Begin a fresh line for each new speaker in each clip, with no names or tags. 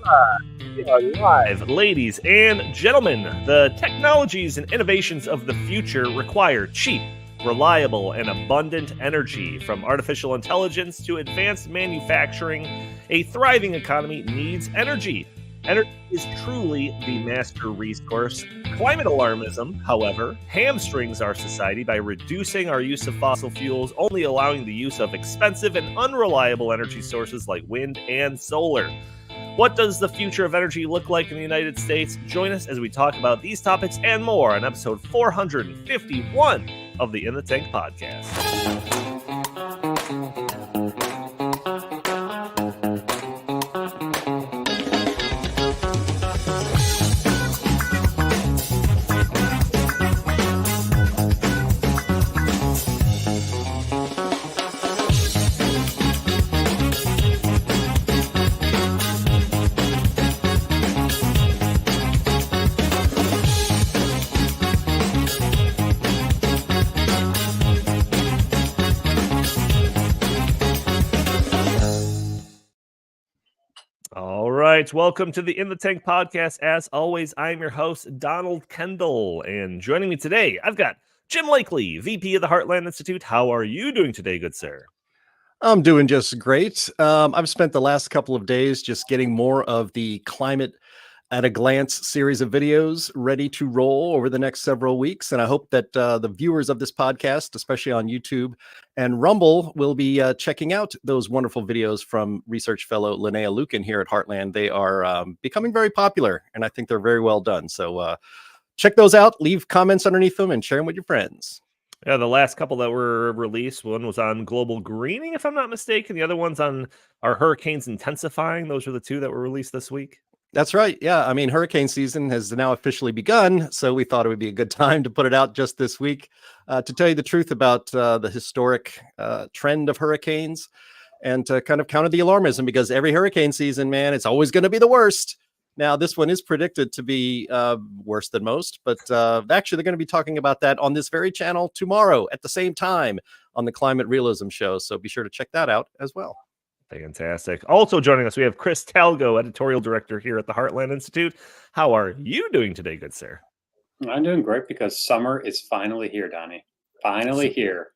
We are live. Ladies and gentlemen, the technologies and innovations of the future require cheap, reliable, and abundant energy. From artificial intelligence to advanced manufacturing, a thriving economy needs energy. Energy is truly the master resource. Climate alarmism, however, hamstrings our society by reducing our use of fossil fuels, only allowing the use of expensive and unreliable energy sources like wind and solar. What does the future of energy look like in the United States? Join us as we talk about these topics and more on episode 451 of the In the Tank podcast. All right, welcome to the In the Tank podcast. As always, I'm your host, Donald Kendal, and joining me today, I've got Jim Lakely, VP of the Heartland Institute. How are you doing today, good sir?
I'm doing just great. I've spent the last couple of days just getting more of the Climate at a Glance series of videos ready to roll over the next several weeks. And I hope that the viewers of this podcast, especially on YouTube and Rumble, will be checking out those wonderful videos from research fellow Linnea Lucan here at Heartland. They are becoming very popular, and I think they're very well done. So check those out, leave comments underneath them, and share them with your friends.
Yeah, the last couple that were released, one was on global greening, if I'm not mistaken. The other one's on our hurricanes intensifying. Those are the two that were released this week.
That's right. Yeah. I mean, hurricane season has now officially begun, so we thought it would be a good time to put it out just this week to tell you the truth about the historic trend of hurricanes and to kind of counter the alarmism, because every hurricane season, man, it's always going to be the worst. Now, this one is predicted to be worse than most, but actually they're going to be talking about that on this very channel tomorrow at the same time on the Climate Realism Show. So be sure to check that out as well.
Fantastic. Also joining us, we have Chris Talgo, editorial director here at the Heartland Institute. How are you doing today, good sir?
I'm doing great because summer is finally here, Donnie. Finally here.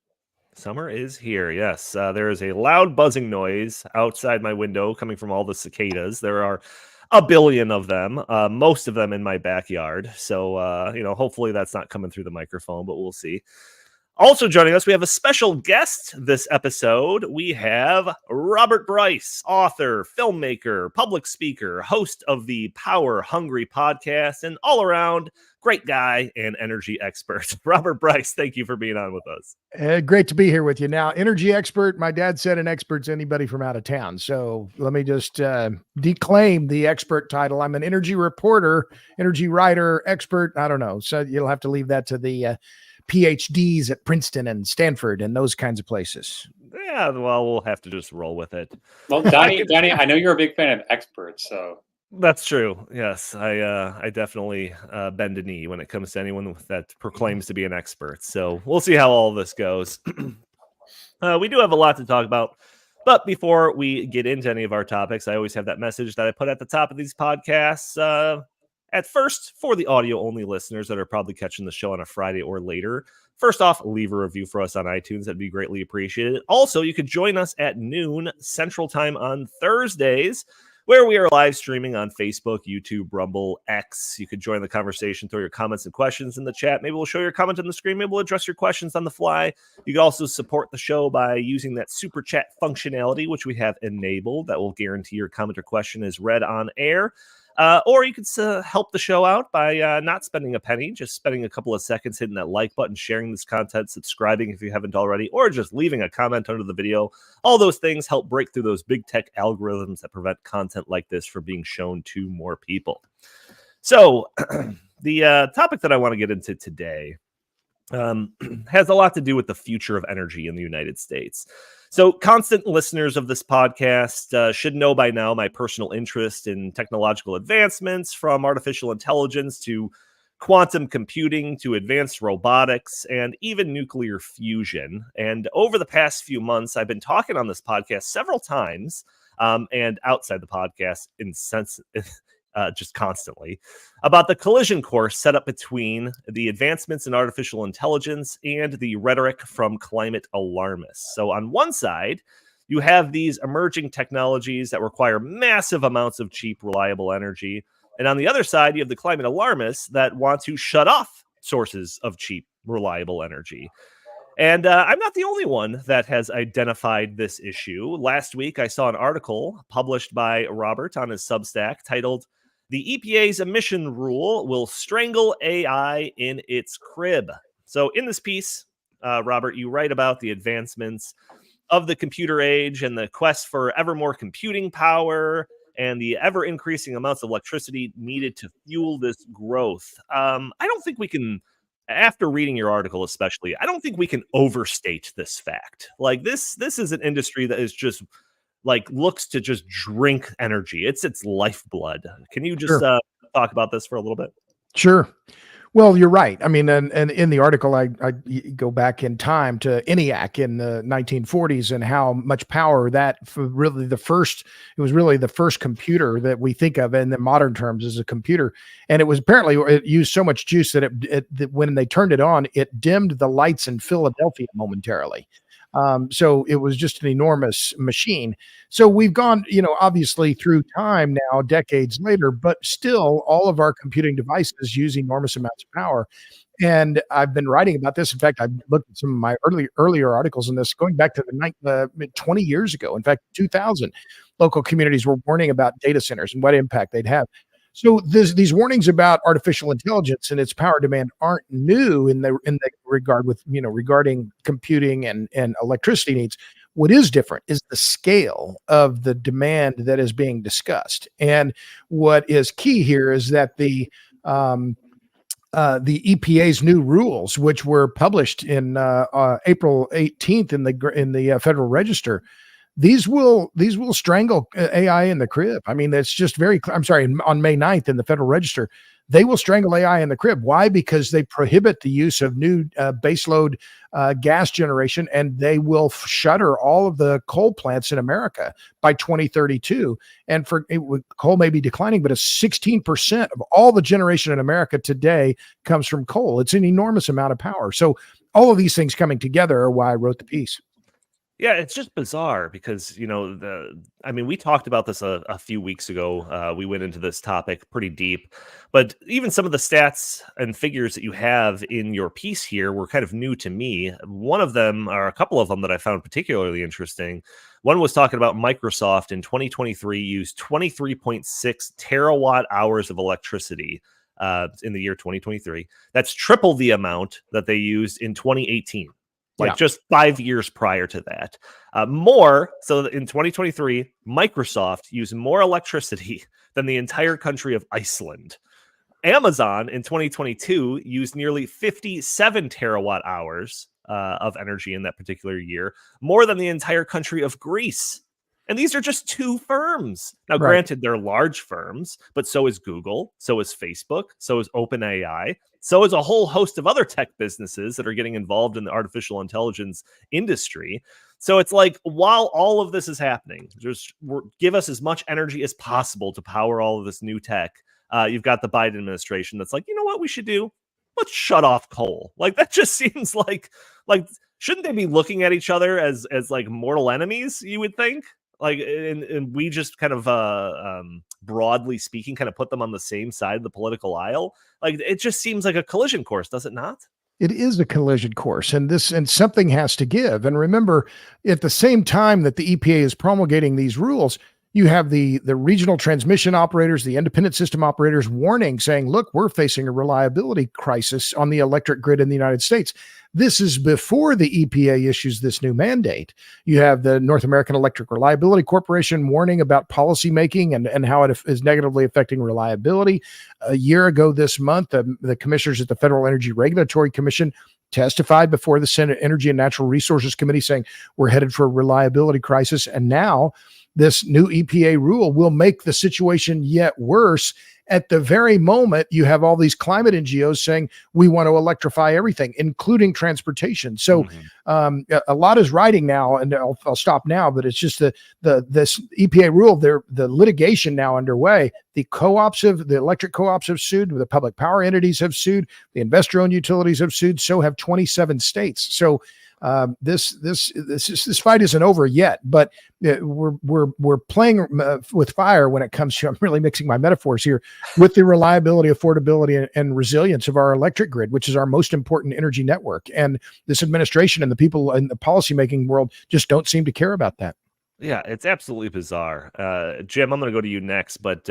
Summer is here, yes. There is a loud buzzing noise outside my window coming from all the cicadas. There are a billion of them, most of them in my backyard. So, hopefully that's not coming through the microphone, but we'll see. Also joining us, we have a special guest this episode. We have Robert Bryce, author, filmmaker, public speaker, host of the Power Hungry podcast, and all-around great guy and energy expert. Robert Bryce, thank you for being on with us.
Great to be here with you. Now, energy expert, my dad said an expert's anybody from out of town. So let me just declaim the expert title. I'm an energy reporter, energy writer, expert. I don't know. So you'll have to leave that to the PhDs at Princeton and Stanford and those kinds of places.
Yeah, well, we'll have to just roll with it.
Well, Donnie, I know you're a big fan of experts, so.
That's true. Yes, I definitely bend a knee when it comes to anyone that proclaims to be an expert. So we'll see how all this goes. We do have a lot to talk about. But before we get into any of our topics, I always have that message that I put at the top of these podcasts. At first, for the audio-only listeners that are probably catching the show on a Friday or later, first off, leave a review for us on iTunes. That'd be greatly appreciated. Also, you could join us at noon Central Time on Thursdays, where we are live streaming on Facebook, YouTube, Rumble, X. You could join the conversation, throw your comments and questions in the chat. Maybe we'll show your comment on the screen. Maybe we'll address your questions on the fly. You can also support the show by using that super chat functionality, which we have enabled. That will guarantee your comment or question is read on air. Or you could help the show out by not spending a penny, just spending a couple of seconds hitting that like button, sharing this content, subscribing if you haven't already, or just leaving a comment under the video. All those things help break through those big tech algorithms that prevent content like this from being shown to more people. So the topic that I want to get into today has a lot to do with the future of energy in the United States. So constant listeners of this podcast should know by now my personal interest in technological advancements, from artificial intelligence to quantum computing to advanced robotics and even nuclear fusion. And over the past few months, I've been talking on this podcast several times and outside the podcast, just constantly, about the collision course set up between the advancements in artificial intelligence and the rhetoric from climate alarmists. So on one side, you have these emerging technologies that require massive amounts of cheap, reliable energy. And on the other side, you have the climate alarmists that want to shut off sources of cheap, reliable energy. And I'm not the only one that has identified this issue. Last week, I saw an article published by Robert on his Substack titled, "The EPA's Emission Rule Will Strangle AI in Its Crib." So in this piece, Robert, you write about the advancements of the computer age and the quest for ever more computing power and the ever-increasing amounts of electricity needed to fuel this growth. I don't think we can... After reading your article, especially, I don't think we can overstate this fact. Like this is an industry that is just like looks to just drink energy. It's its lifeblood. Can you just talk about this for a little bit?
Sure. Well, you're right. I mean, and in the article, I go back in time to ENIAC in the 1940s and how much power that it was really the first computer that we think of in the modern terms as a computer. And it was apparently, it used so much juice that that when they turned it on, it dimmed the lights in Philadelphia momentarily. So it was just an enormous machine. So we've gone, obviously through time now, decades later, but still all of our computing devices use enormous amounts of power. And I've been writing about this. In fact, I've looked at some of my earlier articles on this going back to the 20 years ago. In fact, 2000, local communities were warning about data centers and what impact they'd have. So these warnings about artificial intelligence and its power demand aren't new in the regard with, regarding computing and electricity needs. What is different is the scale of the demand that is being discussed. And what is key here is that the EPA's new rules, which were published in April 18th in the Federal Register, these will strangle AI in the crib. I mean, it's just on May 9th in the Federal Register, they will strangle AI in the crib. Why? Because they prohibit the use of new baseload gas generation, and they will shutter all of the coal plants in America by 2032. And coal may be declining, but 16% of all the generation in America today comes from coal. It's an enormous amount of power. So all of these things coming together are why I wrote the piece.
Yeah, it's just bizarre because, we talked about this a few weeks ago. We went into this topic pretty deep, but even some of the stats and figures that you have in your piece here were kind of new to me. One of them, or a couple of them that I found particularly interesting. One was talking about Microsoft in 2023 used 23.6 terawatt hours of electricity in the year 2023. That's triple the amount that they used in 2018. Just 5 years prior to that. So in 2023, Microsoft used more electricity than the entire country of Iceland. Amazon in 2022 used nearly 57 terawatt hours of energy in that particular year, more than the entire country of Greece. And these are just two firms. Now, granted, they're large firms, but so is Google, so is Facebook, so is OpenAI, so is a whole host of other tech businesses that are getting involved in the artificial intelligence industry. So it's like, while all of this is happening, give us as much energy as possible to power all of this new tech. You've got the Biden administration that's like, you know what we should do? Let's shut off coal. Like, that just seems like shouldn't they be looking at each other as like mortal enemies, you would think? Like, and we just kind of broadly speaking, kind of put them on the same side of the political aisle. Like, it just seems like a collision course, does it not?
It is a collision course, and something has to give. And remember, at the same time that the EPA is promulgating these rules, you have the regional transmission operators, the independent system operators warning, saying, look, we're facing a reliability crisis on the electric grid in the United States. This is before the EPA issues this new mandate. You have the North American Electric Reliability Corporation warning about policymaking and how it is negatively affecting reliability. A year ago this month, the commissioners at the Federal Energy Regulatory Commission testified before the Senate Energy and Natural Resources Committee saying we're headed for a reliability crisis. And now this new EPA rule will make the situation yet worse. at the very moment you have all these climate NGOs saying we want to electrify everything, including transportation. So a lot is riding now, and I'll stop now, but it's just this EPA rule, the litigation now underway. The electric co-ops have sued, the public power entities have sued, the investor-owned utilities have sued, so have 27 states. So this fight isn't over yet, but we're playing with fire when it comes to, I'm really mixing my metaphors here, with the reliability, affordability, and resilience of our electric grid, which is our most important energy network. And this administration and the people in the policymaking world just don't seem to care about that.
Yeah, it's absolutely bizarre. Jim, I'm going to go to you next, but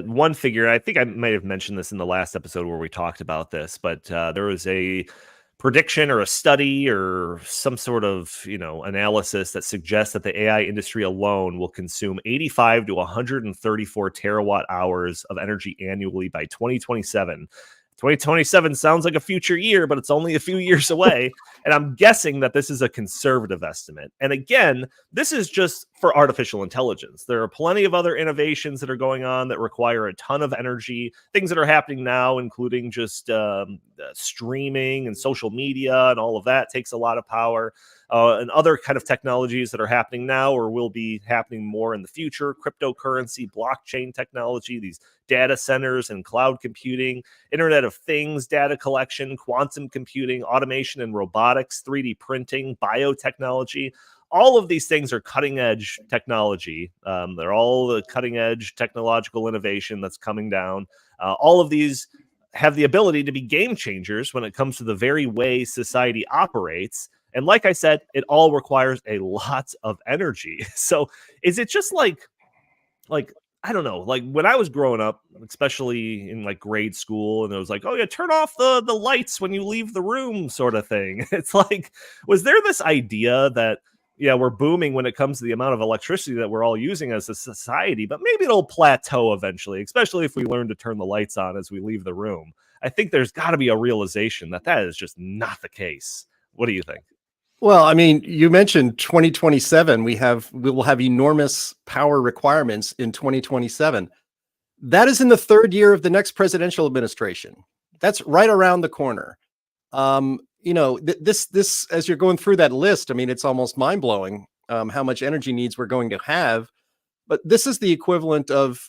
one figure, I think I might have mentioned this in the last episode where we talked about this, but there was a prediction or a study or some sort of, analysis that suggests that the AI industry alone will consume 85 to 134 terawatt hours of energy annually by 2027. 2027 sounds like a future year, but it's only a few years away. And I'm guessing that this is a conservative estimate. And again, this is just for artificial intelligence. There are plenty of other innovations that are going on that require a ton of energy, things that are happening now, including just streaming and social media and all of that takes a lot of power. And other kind of technologies that are happening now or will be happening more in the future, cryptocurrency, blockchain technology, these data centers and cloud computing, Internet of Things, data collection, quantum computing, automation and robotics, 3D printing, biotechnology. All of these things are cutting edge technology. They're all the cutting edge technological innovation that's coming down. All of these have the ability to be game changers when it comes to the very way society operates. And like I said, it all requires a lot of energy. So is it just like, I don't know, like when I was growing up, especially in like grade school, and it was like, oh yeah, turn off the lights when you leave the room sort of thing. It's like, was there this idea that, yeah, we're booming when it comes to the amount of electricity that we're all using as a society, but maybe it'll plateau eventually, especially if we learn to turn the lights on as we leave the room. I think there's got to be a realization that that is just not the case. What do you think?
Well, I mean, you mentioned 2027. We will have enormous power requirements in 2027. That is in the third year of the next presidential administration. That's right around the corner. This as you're going through that list, I mean, it's almost mind blowing how much energy needs we're going to have. But this is the equivalent of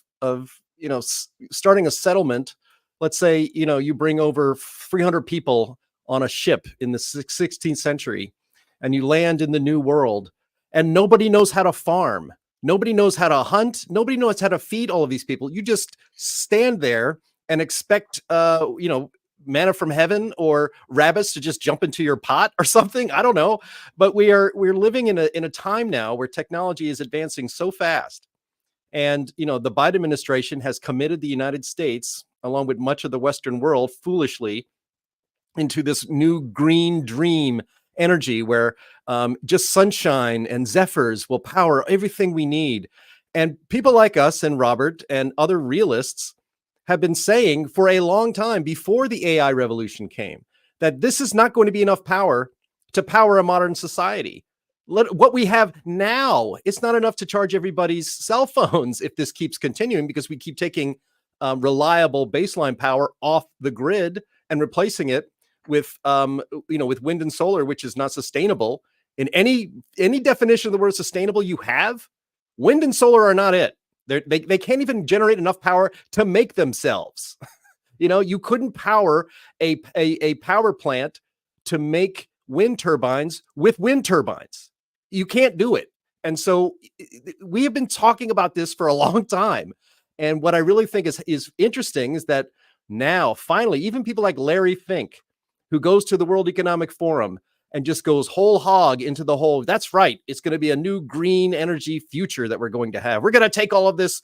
starting a settlement. Let's say you bring over 300 people on a ship in the 16th century. And you land in the new world, and nobody knows how to farm. Nobody knows how to hunt. Nobody knows how to feed all of these people. You just stand there and expect, manna from heaven or rabbits to just jump into your pot or something. I don't know. But we're living in a time now where technology is advancing so fast. And, the Biden administration has committed the United States, along with much of the Western world, foolishly into this new green dream energy where just sunshine and zephyrs will power everything we need. And people like us and Robert and other realists have been saying for a long time before the AI revolution came that this is not going to be enough power to power a modern society. What we have now, it's not enough to charge everybody's cell phones if this keeps continuing, because we keep taking reliable baseline power off the grid and replacing it with wind and solar, which is not sustainable. In any definition of the word sustainable you have, wind and solar are not it. They can't even generate enough power to make themselves. You couldn't power a power plant to make wind turbines with wind turbines. You can't do it. And so we have been talking about this for a long time. And what I really think is interesting is that now, finally, even people like Larry Fink, who goes to the World Economic Forum and just goes whole hog into the whole, that's right, it's going to be a new green energy future that we're going to have. We're going to take all of this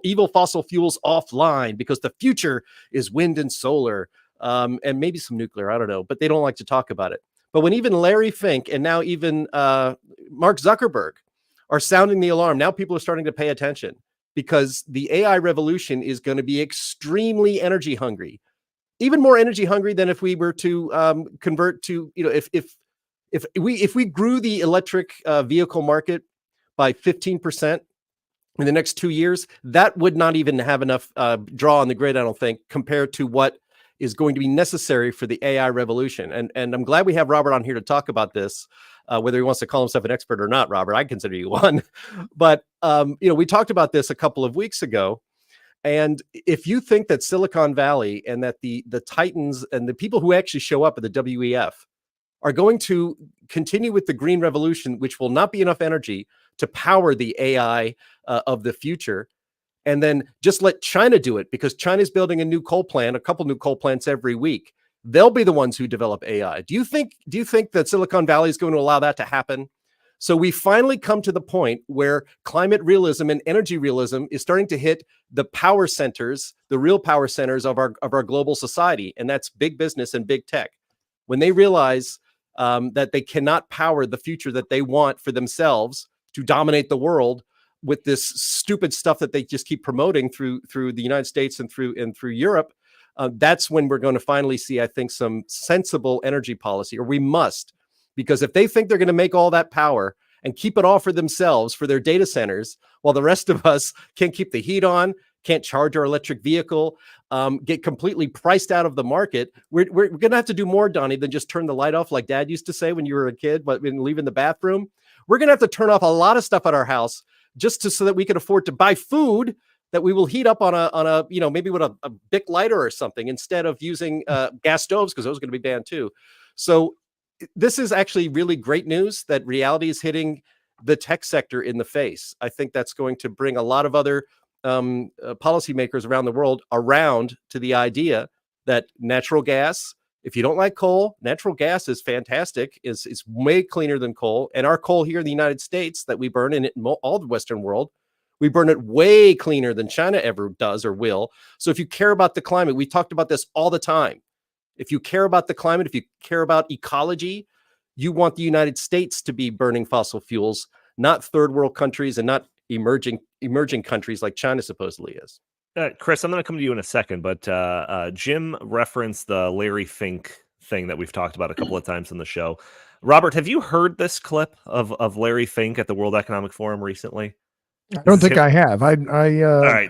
evil fossil fuels offline because the future is wind and solar and maybe some nuclear, I don't know, but they don't like to talk about it. But when even Larry Fink and now even Mark Zuckerberg are sounding the alarm, now people are starting to pay attention because the AI revolution is going to be extremely energy hungry. Even more energy hungry than if we were to convert to, if we grew the electric vehicle market by 15% in the next 2 years, that would not even have enough draw on the grid, I don't think, compared to what is going to be necessary for the AI revolution. And I'm glad we have Robert on here to talk about this, whether he wants to call himself an expert or not, Robert. I consider you one. But, we talked about this a couple of weeks ago. And if you think that Silicon Valley and that the titans and the people who actually show up at the WEF are going to continue with the green revolution, which will not be enough energy to power the AI of the future, and then just let China do it, because China's building a new coal plant, a couple new coal plants every week. They'll be the ones who develop AI. Do you think that Silicon Valley is going to allow that to happen? So we finally come to the point where climate realism and energy realism is starting to hit the power centers, the real power centers of our global society, and that's big business and big tech. When they realize that they cannot power the future that they want for themselves to dominate the world with this stupid stuff that they just keep promoting through the United States and through Europe, that's when we're going to finally see, I think, some sensible energy policy, or we must. Because if they think they're going to make all that power and keep it all for themselves, for their data centers, while the rest of us can't keep the heat on, can't charge our electric vehicle, get completely priced out of the market, we're going to have to do more, Donnie, than just turn the light off like Dad used to say when you were a kid, but when leaving the bathroom. We're going to have to turn off a lot of stuff at our house so that we can afford to buy food that we will heat up on a maybe with a Bic lighter or something, instead of using gas stoves, because those are going to be banned too. So this is actually really great news that reality is hitting the tech sector in the face. I think that's going to bring a lot of other policymakers around the world around to the idea that natural gas, if you don't like coal, natural gas is fantastic, is way cleaner than coal. And our coal here in the United States that we burn in all the Western world, we burn it way cleaner than China ever does or will. So if you care about the climate, we talked about this all the time. If you care about the climate, if you care about ecology, you want the United States to be burning fossil fuels, not third world countries and not emerging countries like China supposedly is.
Chris, I'm going to come to you in a second, but Jim referenced the Larry Fink thing that we've talked about a couple of times on the show. Robert, have you heard this clip of Larry Fink at the World Economic Forum recently?
I don't think I have. All
right.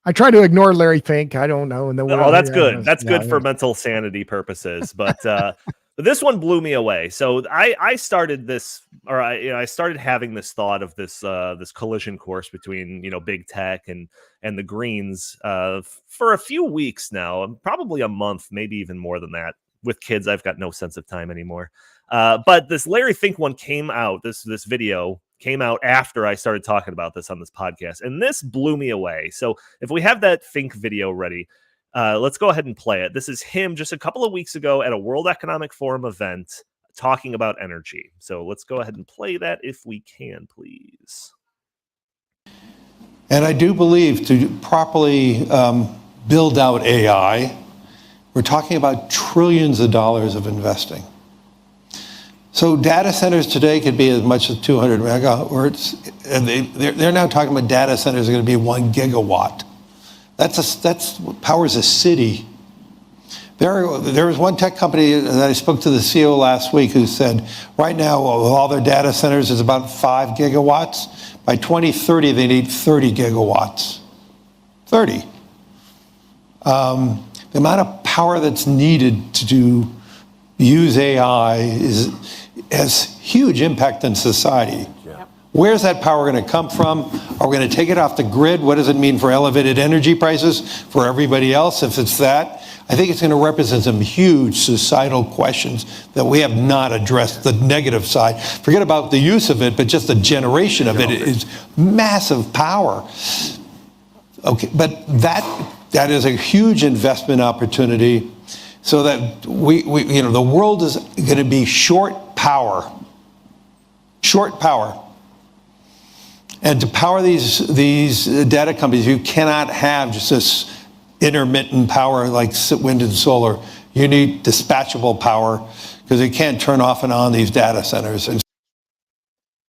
I try to ignore Larry Fink. I don't know. And then
that's good. That's good for mental sanity purposes. But this one blew me away. So I started this, or I started having this thought of this collision course between big tech and the Greens for a few weeks now, probably a month, maybe even more than that. With kids, I've got no sense of time anymore. But this Larry Fink one came out. This video came out after I started talking about this on this podcast, and this blew me away. So if we have that Fink video ready, let's go ahead and play it. This is him just a couple of weeks ago at a World Economic Forum event talking about energy. So let's go ahead and play that if we can, please.
And I do believe to properly build out AI, we're talking about trillions of dollars of investing. So data centers today could be as much as 200 megahertz, and they're now talking about data centers are going to be 1 gigawatt. That's what powers a city. There was one tech company that I spoke to the CEO last week who said right now all their data centers is about 5 gigawatts. By 2030 they need 30 gigawatts. 30. The amount of power that's needed to use AI has huge impact on society. Yeah. Where's that power going to come from? Are we going to take it off the grid? What does it mean for elevated energy prices for everybody else? If it's that, I think it's going to represent some huge societal questions that we have not addressed. The negative side, forget about the use of it, but just the generation of it is massive power. Okay, but that is a huge investment opportunity. So that the world is going to be short power, and to power these data companies, you cannot have just this intermittent power like wind and solar. You need dispatchable power because you can't turn off and on these data centers.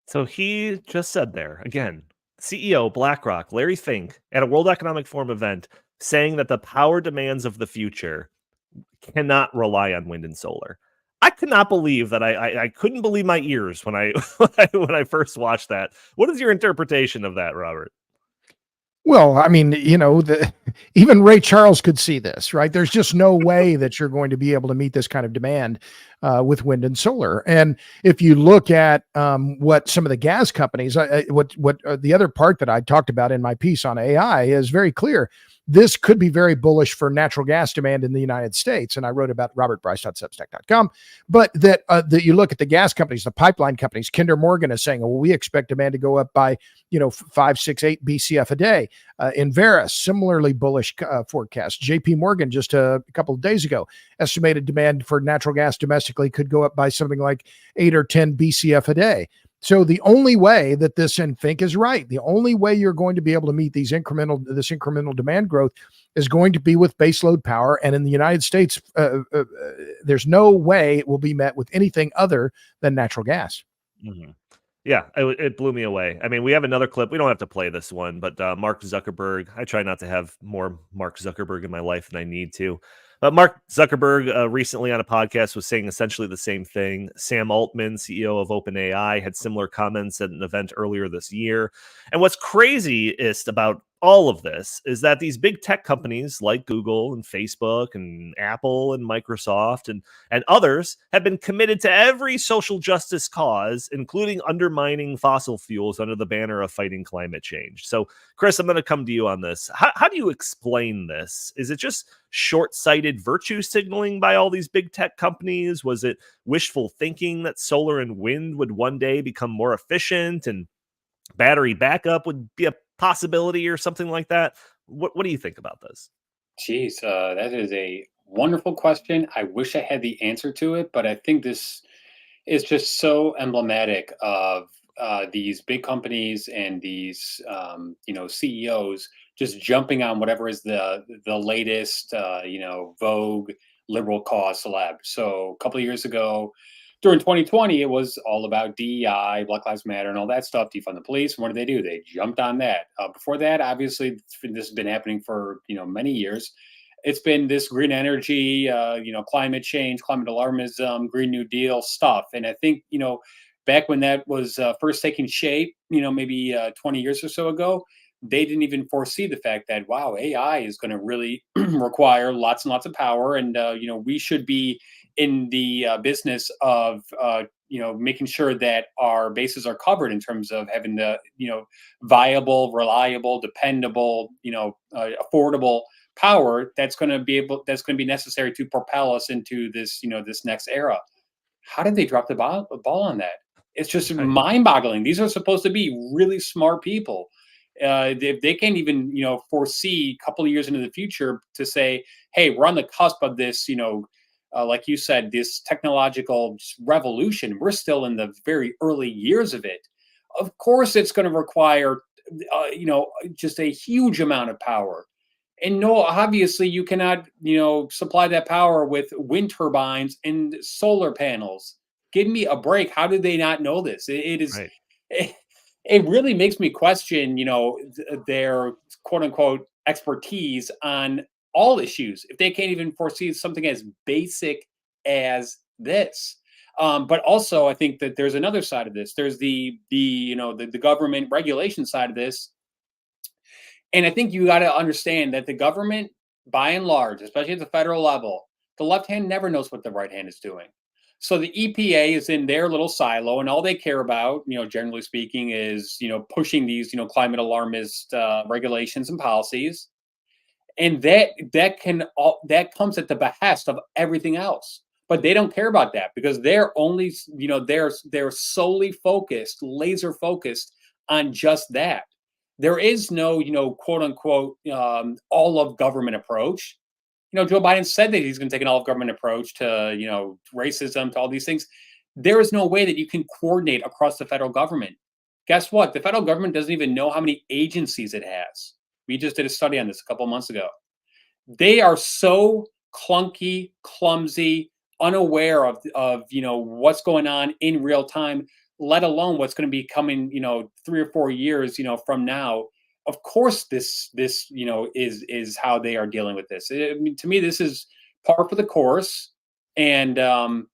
So he just said there again, CEO BlackRock Larry Fink at a World Economic Forum event saying that the power demands of the future cannot rely on wind and solar. I could not believe that. I couldn't believe my ears when I when I first watched that. What is your interpretation of that, Robert?
Well, I mean, even Ray Charles could see this, right? There's just no way that you're going to be able to meet this kind of demand with wind and solar. And if you look at what some of the gas companies, what the other part that I talked about in my piece on AI is very clear. This could be very bullish for natural gas demand in the United States. And I wrote about robertbryce.substack.com. But that you look at the gas companies, the pipeline companies, Kinder Morgan is saying, well, we expect demand to go up by 5, 6, 8 BCF a day. Inveris, similarly bullish forecast. JP Morgan just a couple of days ago estimated demand for natural gas domestically could go up by something like 8 or 10 BCF a day. So the only way that this, and Fink is right, the only way you're going to be able to meet this incremental demand growth is going to be with baseload power. And in the United States, there's no way it will be met with anything other than natural gas.
Mm-hmm. Yeah, it blew me away. I mean, we have another clip. We don't have to play this one, but Mark Zuckerberg. I try not to have more Mark Zuckerberg in my life than I need to. But Mark Zuckerberg recently on a podcast was saying essentially the same thing. Sam Altman, CEO of OpenAI, had similar comments at an event earlier this year. And what's craziest about all of this is that these big tech companies like Google and Facebook and Apple and Microsoft and others have been committed to every social justice cause, including undermining fossil fuels under the banner of fighting climate change. So, Chris, I'm going to come to you on this. How do you explain this? Is it just short-sighted virtue signaling by all these big tech companies? Was it wishful thinking that solar and wind would one day become more efficient and battery backup would be a possibility or something like that? What do you think about this?
Geez, that is a wonderful question. I wish I had the answer to it, but I think this is just so emblematic of these big companies and these CEOs just jumping on whatever is the latest vogue liberal cause celeb. So a couple of years ago, during 2020, it was all about DEI, Black Lives Matter, and all that stuff, defund the police. And what did they do? They jumped on that. Before that, obviously, this has been happening for many years. It's been this green energy, climate change, climate alarmism, Green New Deal stuff. And I think back when that was first taking shape, maybe 20 years or so ago, they didn't even foresee the fact that AI is going to really require lots and lots of power, and we should be in the business of making sure that our bases are covered in terms of having the viable, reliable, dependable, affordable power that's going to be necessary to propel us into this this next era. How did they drop the ball on that? It's just mind-boggling. These are supposed to be really smart people. If they can't even foresee a couple of years into the future to say, hey, we're on the cusp of this like you said, this technological revolution. We're still in the very early years of it. Of course, it's going to require, just a huge amount of power. And no, obviously, you cannot, supply that power with wind turbines and solar panels. Give me a break. How did they not know this? It is. Right. It really makes me question, their quote unquote expertise on all issues if they can't even foresee something as basic as this. But also, I think that there's another side of this. There's the government regulation side of this, and I think you got to understand that the government, by and large, especially at the federal level, the left hand never knows what the right hand is doing. So the EPA is in their little silo, and all they care about, generally speaking, is pushing these climate alarmist regulations and policies. And that comes at the behest of everything else. But they don't care about that because they're only, they're solely focused, laser focused on just that. There is no, quote unquote, all of government approach. Joe Biden said that he's going to take an all of government approach to, racism, to all these things. There is no way that you can coordinate across the federal government. Guess what? The federal government doesn't even know how many agencies it has. We just did a study on this a couple of months ago. They are so clunky, clumsy, unaware of what's going on in real time, let alone what's going to be coming 3 or 4 years from now. Of course, this is how they are dealing with this. I mean, to me, this is par for the course, and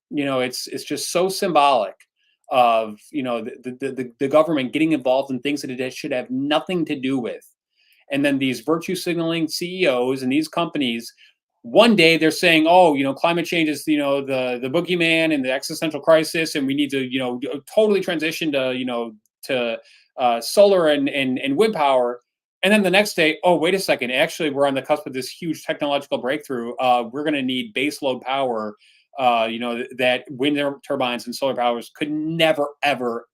it's just so symbolic of the government getting involved in things that it should have nothing to do with. And then these virtue signaling CEOs and these companies, one day they're saying, oh, climate change is, the boogeyman and the existential crisis, and we need to, totally transition to solar and wind power. And then the next day, oh, wait a second, actually, we're on the cusp of this huge technological breakthrough. We're going to need baseload power, that wind turbines and solar powers could never, ever,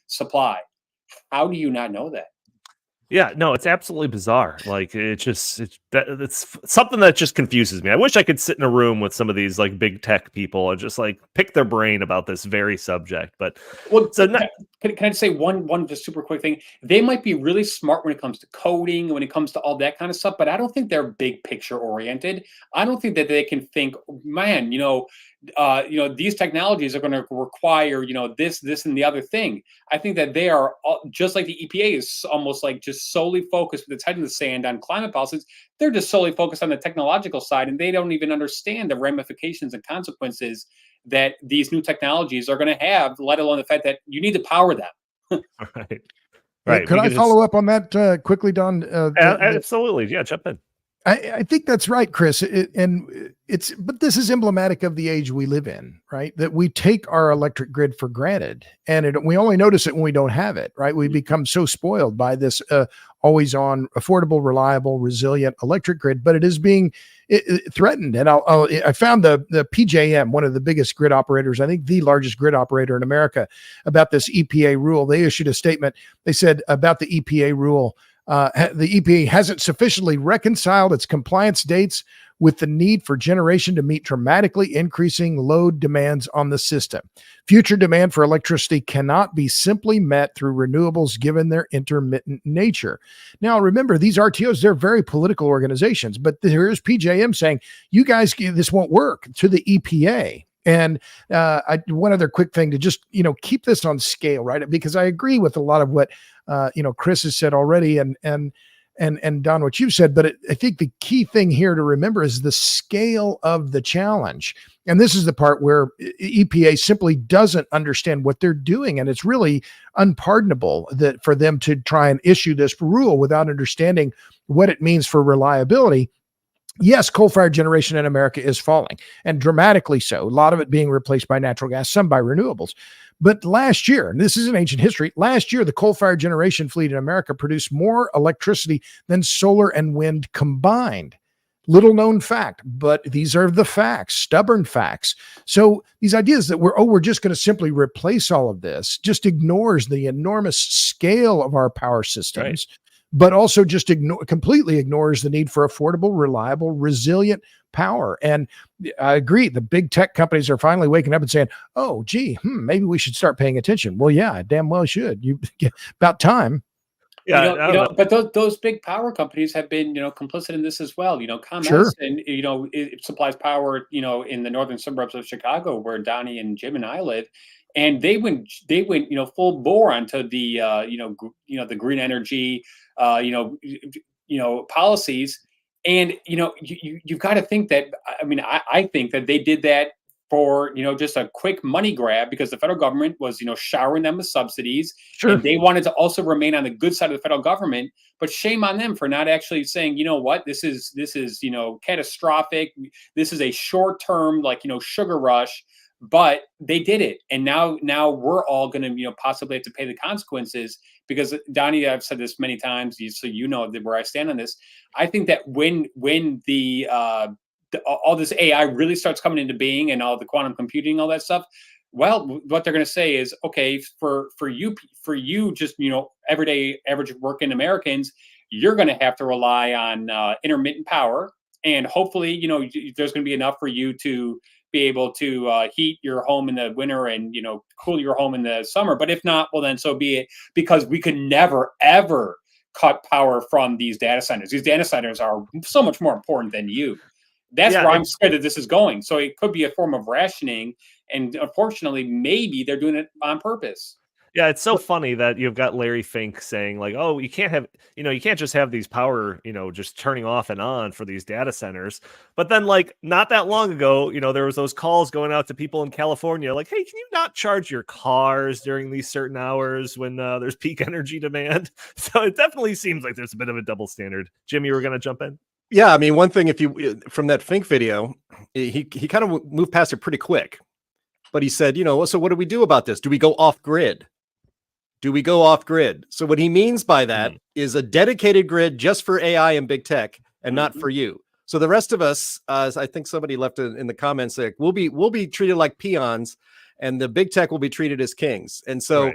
supply. How do you not know that?
Yeah, no, it's absolutely bizarre. Like it's something that just confuses me. I wish I could sit in a room with some of these like big tech people and just like pick their brain about this very subject. But
can I just say one just super quick thing? They might be really smart when it comes to coding, when it comes to all that kind of stuff, but I don't think they're big picture oriented. I don't think that they can think, man, these technologies are going to require, this and the other thing. I think that they are just like the EPA is almost like just solely focused with its head in the sand on climate policies. They're just solely focused on the technological side, and they don't even understand the ramifications and consequences that these new technologies are going to have, let alone the fact that you need to power them.
Right.
Could I follow up on that quickly, Don?
Absolutely. Yeah, jump in.
I think that's right, Chris. But this is emblematic of the age we live in, right? That we take our electric grid for granted, and we only notice it when we don't have it, right? We become so spoiled by this always on, affordable, reliable, resilient electric grid, but it is being threatened. And I found the PJM, one of the biggest grid operators, I think the largest grid operator in America, about this EPA rule. They issued a statement. They said about the EPA rule, the EPA hasn't sufficiently reconciled its compliance dates with the need for generation to meet dramatically increasing load demands on the system. Future demand for electricity cannot be simply met through renewables given their intermittent nature. Now, remember, these RTOs, they're very political organizations, but here's PJM saying, you guys, this won't work, to the EPA. And one other quick thing to just, keep this on scale, right? Because I agree with a lot of what, Chris has said already and Don, what you've said, but I think the key thing here to remember is the scale of the challenge. And this is the part where EPA simply doesn't understand what they're doing. And it's really unpardonable that for them to try and issue this rule without understanding what it means for reliability. Yes, coal-fired generation in America is falling, and dramatically so, a lot of it being replaced by natural gas, some by renewables. But last year, and this is an ancient history, last year, the coal-fired generation fleet in America produced more electricity than solar and wind combined. Little known fact, but these are the facts, stubborn facts. So these ideas that we're just going to simply replace all of this just ignores the enormous scale of our power systems. Right. But also just completely ignores the need for affordable, reliable, resilient power. And I agree, the big tech companies are finally waking up and saying, oh, gee, maybe we should start paying attention. Well, yeah, I damn well should. About time.
Yeah, but those big power companies have been, complicit in this as well. ComEd,
sure.
And it supplies power, in the northern suburbs of Chicago, where Donnie and Jim and I live, and they went, full bore onto the, the green energy, policies, and you've got to think that. I mean, I think that they did that for just a quick money grab, because the federal government was showering them with subsidies.
Sure.
And they wanted to also remain on the good side of the federal government. But shame on them for not actually saying, you know what, this is catastrophic. This is a short term sugar rush. But they did it, and now we're all going to possibly have to pay the consequences, because Donnie, I've said this many times, so where I stand on this. I think that when the all this AI really starts coming into being, and all the quantum computing, all that stuff, well, what they're going to say is, okay, for you, just everyday average working Americans, you're going to have to rely on intermittent power, and hopefully there's going to be enough for you to be able to heat your home in the winter and cool your home in the summer. But if not, well, then so be it, because we could never ever cut power from these data centers. These data centers are so much more important than you. That's where I'm scared that this is going. So it could be a form of rationing, and unfortunately, maybe they're doing it on purpose.
Yeah, it's so funny that you've got Larry Fink saying like, "Oh, you can't just have these power, just turning off and on for these data centers." But then, like, not that long ago, there was those calls going out to people in California, like, "Hey, can you not charge your cars during these certain hours when there's peak energy demand?" So it definitely seems like there's a bit of a double standard. Jim, you were going to jump in?
Yeah, I mean, one thing, from that Fink video, he kind of moved past it pretty quick, but he said, so what do we do about this? Do we go off grid? Do we go off grid? So what he means by that is a dedicated grid just for AI and big tech, and not for you. So the rest of us, as I think somebody left in the comments, like, we'll be treated like peons, and the big tech will be treated as kings. And so,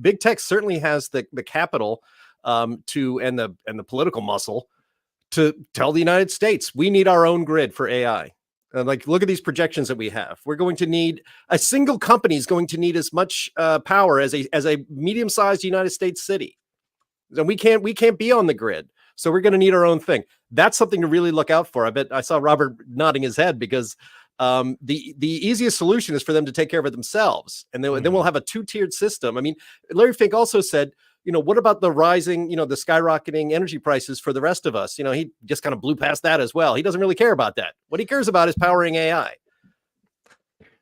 big tech certainly has the capital to and the political muscle to tell the United States we need our own grid for AI. Like, look at these projections that we have. We're going to need a single company is going to need as much power as a medium-sized United States city. And we can't be on the grid. So we're going to need our own thing. That's something to really look out for. I bet I saw Robert nodding his head, because the easiest solution is for them to take care of it themselves. And then we'll have a two-tiered system. I mean, Larry Fink also said, what about the rising, the skyrocketing energy prices for the rest of us? He just kind of blew past that as well. He doesn't really care about that. What he cares about is powering AI.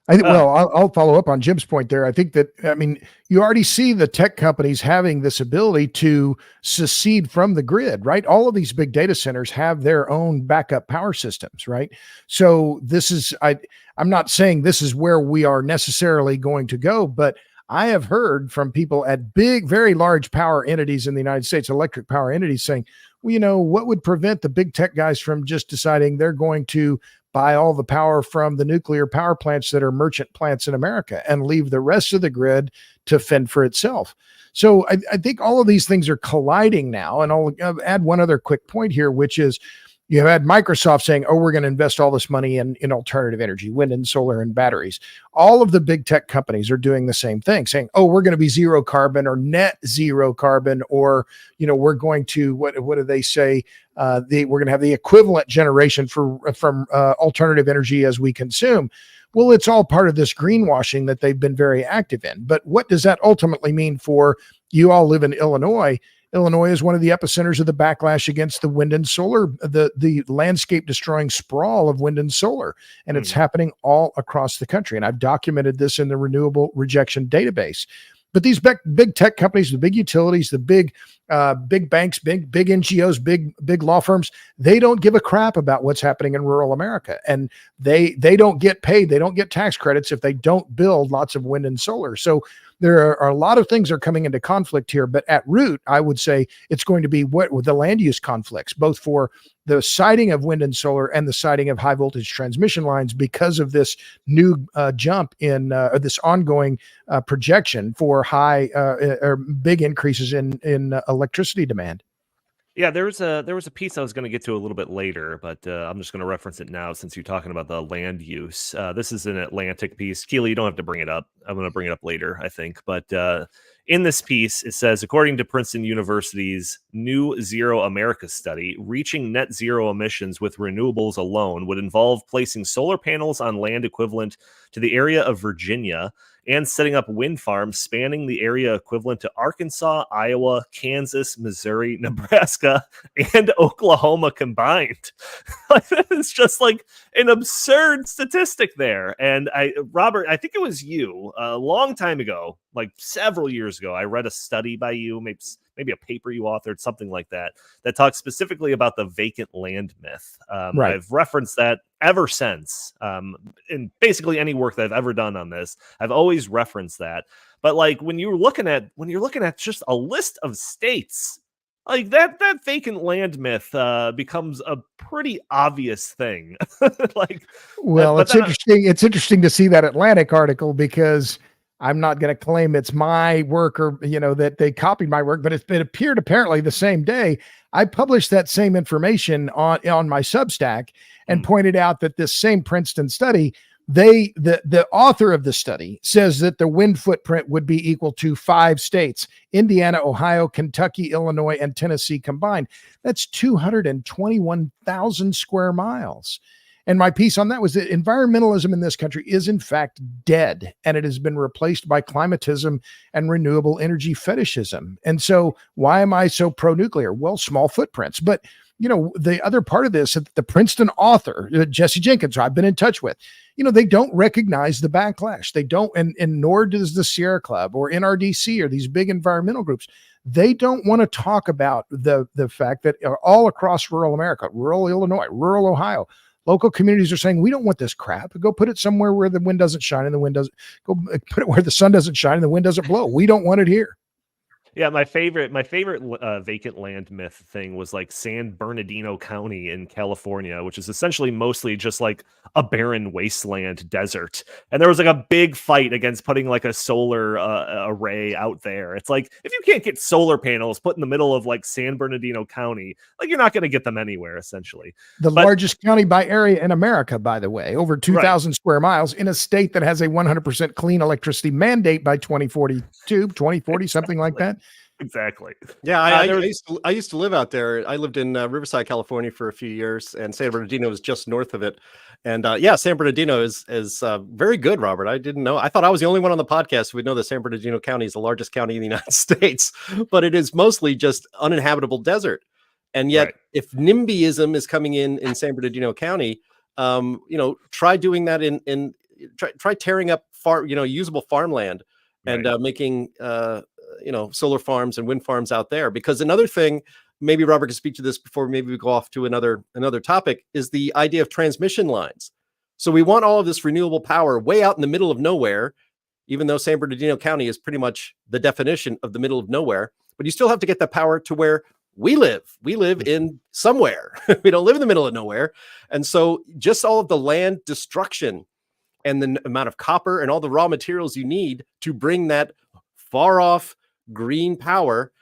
I'll follow up on Jim's point there. I think that, you already see the tech companies having this ability to secede from the grid, right? All of these big data centers have their own backup power systems, right? So I'm not saying this is where we are necessarily going to go, but I have heard from people at big, very large power entities in the United States, electric power entities, saying, well, what would prevent the big tech guys from just deciding they're going to buy all the power from the nuclear power plants that are merchant plants in America and leave the rest of the grid to fend for itself? So I think all of these things are colliding now. And I'll add one other quick point here, which is, you have had Microsoft saying, oh, we're going to invest all this money in alternative energy, wind and solar and batteries. All of the big tech companies are doing the same thing, saying, oh, we're going to be zero carbon or net zero carbon, or, we're going to, what do they say? We're going to have the equivalent generation from alternative energy as we consume. Well, it's all part of this greenwashing that they've been very active in. But what does that ultimately mean for you? All live in Illinois. Illinois is one of the epicenters of the backlash against the wind and solar, the landscape destroying sprawl of wind and solar. And it's happening all across the country. And I've documented this in the renewable rejection database. But these big tech companies, the big utilities, the big banks, big NGOs, big law firms, they don't give a crap about what's happening in rural America. And they don't get paid. They don't get tax credits if they don't build lots of wind and solar. So there are a lot of things that are coming into conflict here, but at root, I would say it's going to be what the land use conflicts, both for the siting of wind and solar and the siting of high voltage transmission lines, because of this new jump in this ongoing projection for high or big increases in electricity demand.
Yeah, there was a piece I was going to get to a little bit later, but I'm just going to reference it now since you're talking about the land use. This is an Atlantic piece. Keely, you don't have to bring it up. I'm going to bring it up later, I think. But in this piece, it says, according to Princeton University's new Zero America study, reaching net zero emissions with renewables alone would involve placing solar panels on land equivalent to the area of Virginia and setting up wind farms spanning the area equivalent to Arkansas, Iowa, Kansas, Missouri, Nebraska, and Oklahoma combined. It's just like an absurd statistic there. And Robert, I think it was you a long time ago, like several years ago, I read a study by you, maybe a paper you authored, something like that talks specifically about the vacant land myth.
Right.
I've referenced that ever since. In basically any work that I've ever done on this, I've always referenced that. But like when you're looking at just a list of states, like that vacant land myth becomes a pretty obvious thing.
It's interesting. It's interesting to see that Atlantic article, because I'm not going to claim it's my work or, that they copied my work, but it appeared apparently the same day. I published that same information on my Substack and pointed out that this same Princeton study, the author of the study says that the wind footprint would be equal to 5 states, Indiana, Ohio, Kentucky, Illinois, and Tennessee combined. That's 221,000 square miles. And my piece on that was that environmentalism in this country is in fact dead, and it has been replaced by climatism and renewable energy fetishism. And so why am I so pro-nuclear? Well, small footprints. But the other part of this, the Princeton author, Jesse Jenkins, who I've been in touch with, they don't recognize the backlash. They don't, and nor does the Sierra Club or NRDC or these big environmental groups. They don't want to talk about the fact that all across rural America, rural Illinois, rural Ohio, local communities are saying, we don't want this crap. Go put it somewhere where the wind doesn't shine and the wind doesn't go, put it where the sun doesn't shine and the wind doesn't blow. We don't want it here.
Yeah, my favorite vacant land myth thing was like San Bernardino County in California, which is essentially mostly just like a barren wasteland desert. And there was like a big fight against putting like a solar array out there. It's like, if you can't get solar panels put in the middle of like San Bernardino County, like you're not going to get them anywhere, essentially.
The largest county by area in America, by the way, over 2,000 square miles, in a state that has a 100% clean electricity mandate by 2040, something like that.
Exactly.
Yeah, I used to live out there. I lived in Riverside, California for a few years, and San Bernardino was just north of it. And San Bernardino is very good, Robert. I didn't know. I thought I was the only one on the podcast who would know that San Bernardino County is the largest county in the United States, but it is mostly just uninhabitable desert. And yet, if NIMBYism is coming in San Bernardino County, try doing that try tearing up usable farmland and making solar farms and wind farms out there. Because another thing, maybe Robert can speak to this before maybe we go off to another topic, is the idea of transmission lines. So we want all of this renewable power way out in the middle of nowhere, even though San Bernardino County is pretty much the definition of the middle of nowhere, but you still have to get that power to where we live. We live in somewhere. We don't live in the middle of nowhere. And so just all of the land destruction and the amount of copper and all the raw materials you need to bring that far off green power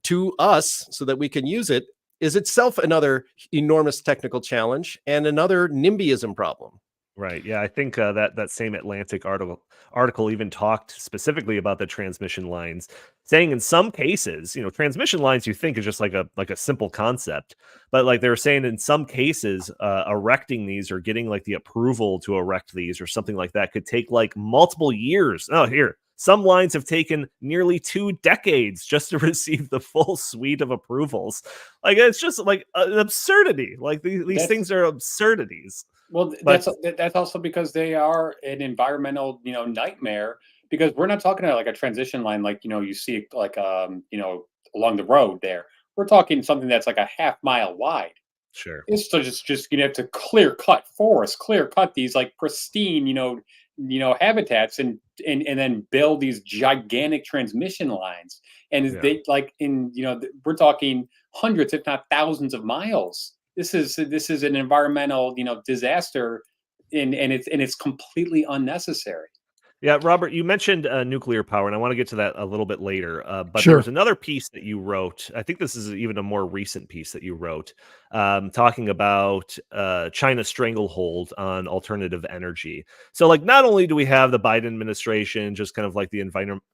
to us so that we can use it is itself another enormous technical challenge and another NIMBYism problem.
Right. Yeah, I think that same Atlantic article even talked specifically about the transmission lines, saying in some cases, transmission lines you think is just like a simple concept, but like they were saying in some cases, erecting these or getting like the approval to erect these or something like that could take like multiple years. Oh, here. Some lines have taken nearly 2 decades just to receive the full suite of approvals. Like, it's just like an absurdity. Like these things are absurdities.
Well, that's also because they are an environmental, nightmare, because we're not talking about like a transition line, like, you see like, along the road there. We're talking something that's like a half-mile wide.
Sure.
It's just have to clear cut forests, clear cut these like pristine, habitats and then build these gigantic transmission lines. And they we're talking hundreds, if not thousands of miles. This is an environmental, disaster, and it's completely unnecessary.
Yeah, Robert, you mentioned nuclear power, and I want to get to that a little bit later. But
Sure.
There was another piece that you wrote. I think this is even a more recent piece that you wrote, talking about China's stranglehold on alternative energy. So, like, not only do we have the Biden administration, just kind of like the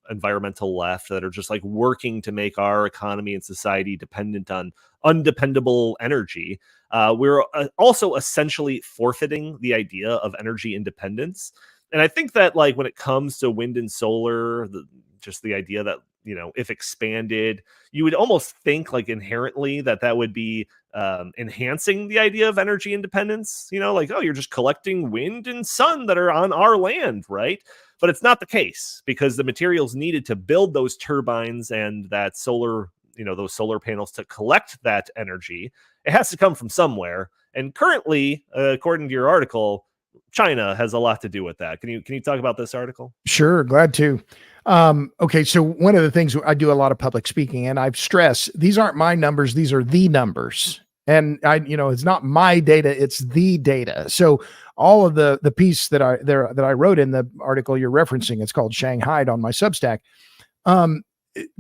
environmental left, that are just like working to make our economy and society dependent on undependable energy, we're also essentially forfeiting the idea of energy independence. And I think that, like, when it comes to wind and solar, just the idea that, if expanded, you would almost think like inherently that would be enhancing the idea of energy independence, like, oh, you're just collecting wind and sun that are on our land, right? But it's not the case, because the materials needed to build those turbines and that solar, those solar panels to collect that energy, it has to come from somewhere. And currently, according to your article, China has a lot to do with that. Can you talk about this article?
Sure, glad to. Okay, so one of the things, I do a lot of public speaking, and I've stressed these aren't my numbers; these are the numbers. And it's not my data; it's the data. So all of the piece that I wrote in the article you're referencing, it's called Shanghai on my Substack.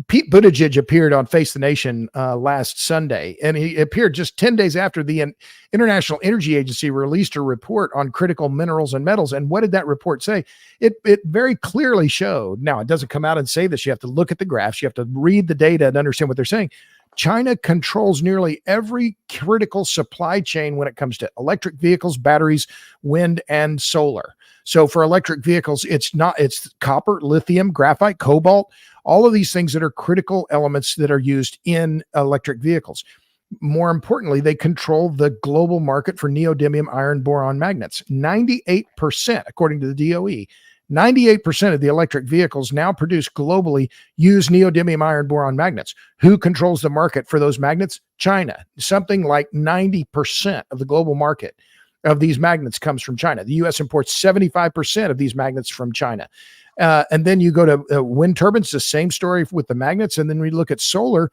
Pete Buttigieg appeared on Face the Nation last Sunday, and he appeared just 10 days after the International Energy Agency released a report on critical minerals and metals. And what did that report say? It very clearly showed. Now, it doesn't come out and say this. You have to look at the graphs. You have to read the data and understand what they're saying. China controls nearly every critical supply chain when it comes to electric vehicles, batteries, wind, and solar. So for electric vehicles, it's copper, lithium, graphite, cobalt, all of these things that are critical elements that are used in electric vehicles. More importantly, they control the global market for neodymium iron boron magnets. 98%, according to the DOE, 98% of the electric vehicles now produced globally use neodymium iron boron magnets. Who controls the market for those magnets? China. Something like 90% of the global market of these magnets comes from China. The U.S. imports 75% of these magnets from China. And then you go to wind turbines, the same story with the magnets. And then we look at solar,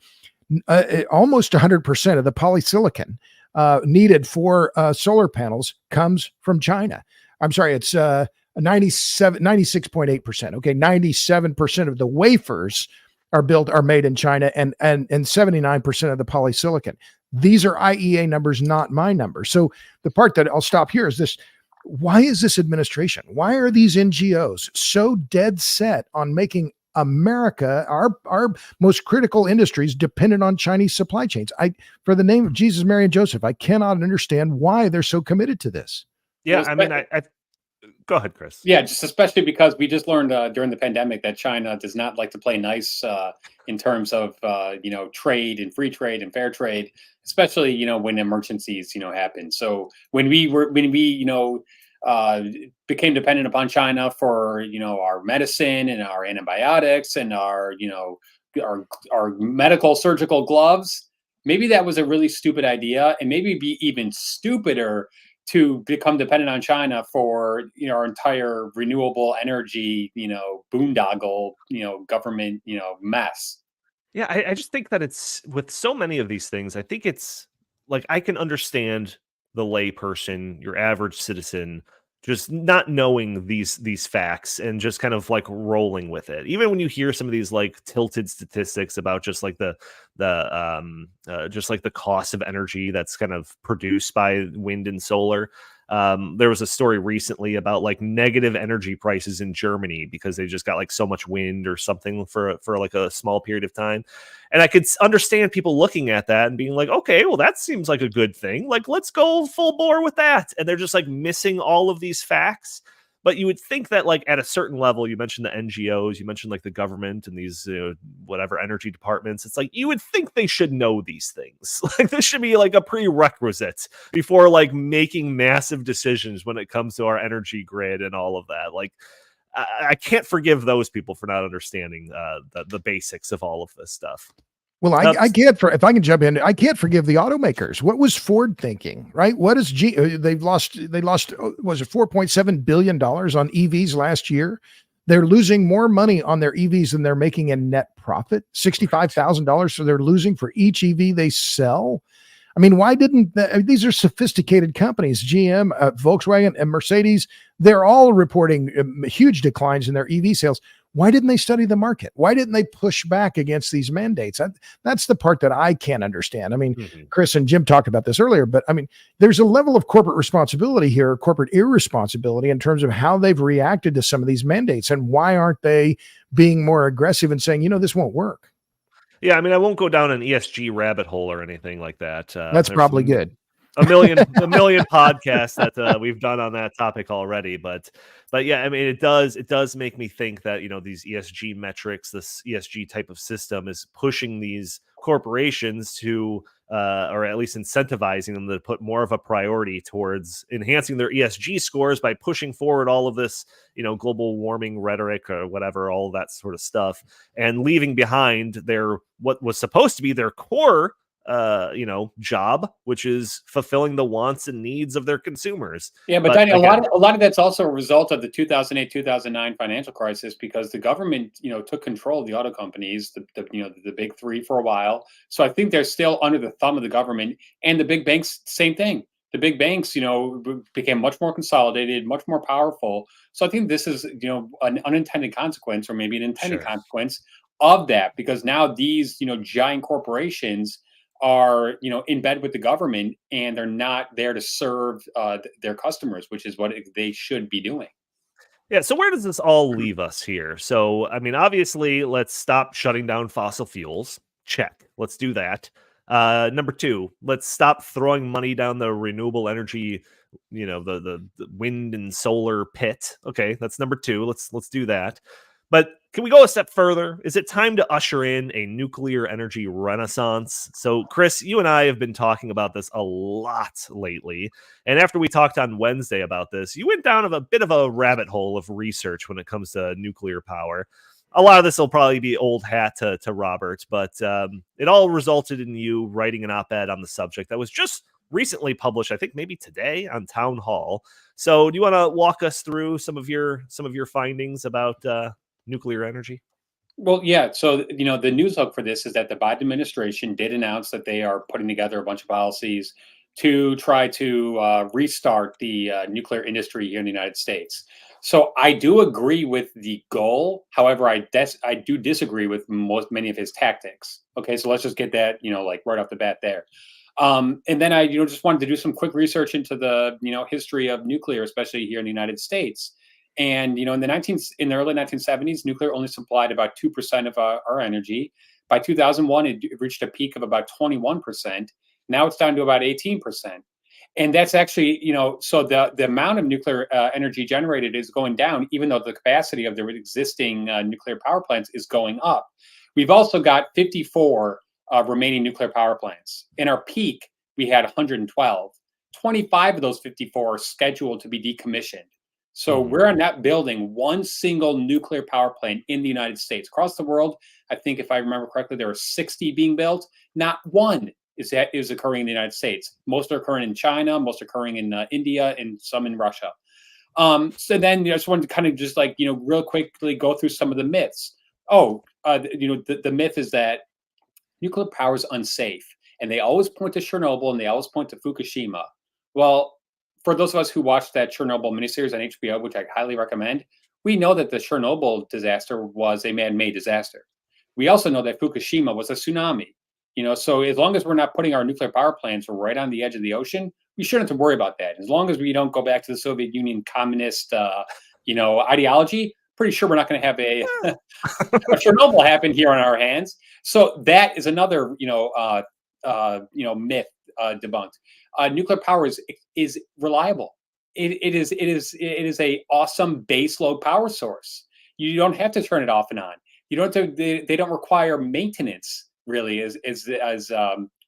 almost 100% of the polysilicon needed for solar panels comes from China. I'm sorry, it's 96.8%. Okay, 97% of the wafers are made in China, and 79% of the polysilicon. These are IEA numbers, not my numbers. So the part that I'll stop here is this: why is this administration, why are these NGOs so dead set on making America, our most critical industries, dependent on Chinese supply chains? For the name of Jesus, Mary, and Joseph, I cannot understand why they're so committed to this.
Yeah, I mean, I go ahead, Chris.
Yeah, just especially because we just learned during the pandemic that China does not like to play nice in terms of trade and free trade and fair trade, especially when emergencies happen. So when we became dependent upon China for our medicine and our antibiotics and our medical surgical gloves, maybe that was a really stupid idea, and maybe it'd be even stupider to become dependent on China for our entire renewable energy boondoggle government mess.
Yeah, I just think that it's with so many of these things, I think it's like I can understand the layperson, your average citizen, just not knowing these facts and just kind of like rolling with it. Even when you hear some of these like tilted statistics about just like the cost of energy that's kind of produced by wind and solar. There was a story recently about like negative energy prices in Germany because they just got like so much wind or something for like a small period of time. And I could understand people looking at that and being like, okay, well, that seems like a good thing. Like, let's go full bore with that. And they're just like missing all of these facts. But you would think that like at a certain level, you mentioned the NGOs, you mentioned like the government and these whatever energy departments. It's like you would think they should know these things. Like this should be like a prerequisite before like making massive decisions when it comes to our energy grid and all of that. Like I can't forgive those people for not understanding the basics of all of this stuff.
Well, I can't, if I can jump in, I can't forgive the automakers. What was Ford thinking, right? What is they lost, was it $4.7 billion on EVs last year? They're losing more money on their EVs than they're making in net profit, $65,000. So they're losing for each EV they sell. I mean, why didn't these are sophisticated companies, GM, Volkswagen, and Mercedes, they're all reporting huge declines in their EV sales. Why didn't they study the market? Why didn't they push back against these mandates? That's the part that I can't understand. I mean, Chris and Jim talked about this earlier, but I mean, there's a level of corporate responsibility here, corporate irresponsibility in terms of how they've reacted to some of these mandates. And why aren't they being more aggressive and saying, this won't work?
Yeah, I mean, I won't go down an ESG rabbit hole or anything like that.
That's probably good.
a million podcasts that we've done on that topic already, but yeah, I mean, it does make me think that these ESG metrics, this ESG type of system is pushing these corporations to or at least incentivizing them to put more of a priority towards enhancing their ESG scores by pushing forward all of this global warming rhetoric or whatever, all that sort of stuff, and leaving behind their what was supposed to be their core job, which is fulfilling the wants and needs of their consumers.
Yeah, but Danny, a lot of that's also a result of the 2008-2009 financial crisis, because the government, took control of the auto companies, the big three for a while. So I think they're still under the thumb of the government, and the big banks, same thing. The big banks, became much more consolidated, much more powerful. So I think this is, an unintended consequence, or maybe an intended consequence of that, because now these, giant corporations are in bed with the government, and they're not there to serve their customers, which is what they should be doing.
Yeah, so where does this all leave us here? So I mean, obviously, let's stop shutting down fossil fuels. Check. Let's do that. Number 2, let's stop throwing money down the renewable energy, the wind and solar pit. Okay, that's number 2. Let's do that. But can we go a step further? Is it time to usher in a nuclear energy renaissance? So, Chris, you and I have been talking about this a lot lately. And after we talked on Wednesday about this, you went down a bit of a rabbit hole of research when it comes to nuclear power. A lot of this will probably be old hat to Robert, but it all resulted in you writing an op-ed on the subject that was just recently published, I think maybe today, on Town Hall. So do you want to walk us through some of your findings about nuclear energy?
Well, yeah. So, the news hook for this is that the Biden administration did announce that they are putting together a bunch of policies to try to restart the nuclear industry here in the United States. So I do agree with the goal. However, I do disagree with many of his tactics. Okay, so let's just get that, like right off the bat there. And then I, just wanted to do some quick research into the, history of nuclear, especially here in the United States. And, in the early 1970s, nuclear only supplied about 2% of our energy. By 2001, it reached a peak of about 21%. Now it's down to about 18%. And that's actually, so the amount of nuclear energy generated is going down, even though the capacity of the existing nuclear power plants is going up. We've also got 54 remaining nuclear power plants. In our peak, we had 112. 25 of those 54 are scheduled to be decommissioned. So we're not building one single nuclear power plant in the United States. Across the world, I think if I remember correctly, there are 60 being built. Not one is occurring in the United States. Most are occurring in China, most are occurring in India, and some in Russia. So then I just wanted to kind of just real quickly go through some of the myths. The myth is that nuclear power is unsafe, and they always point to Chernobyl and they always point to Fukushima. Well, for those of us who watched that Chernobyl miniseries on HBO, which I highly recommend, we know that the Chernobyl disaster was a man-made disaster. We also know that Fukushima was a tsunami. So as long as we're not putting our nuclear power plants right on the edge of the ocean, we shouldn't have to worry about that. As long as we don't go back to the Soviet Union communist, ideology, pretty sure we're not going to have a Chernobyl happen here on our hands. So that is another, myth debunked. Nuclear power is reliable. It is a awesome base load power source. You don't have to turn it off and on. You don't have to. They don't require maintenance really, as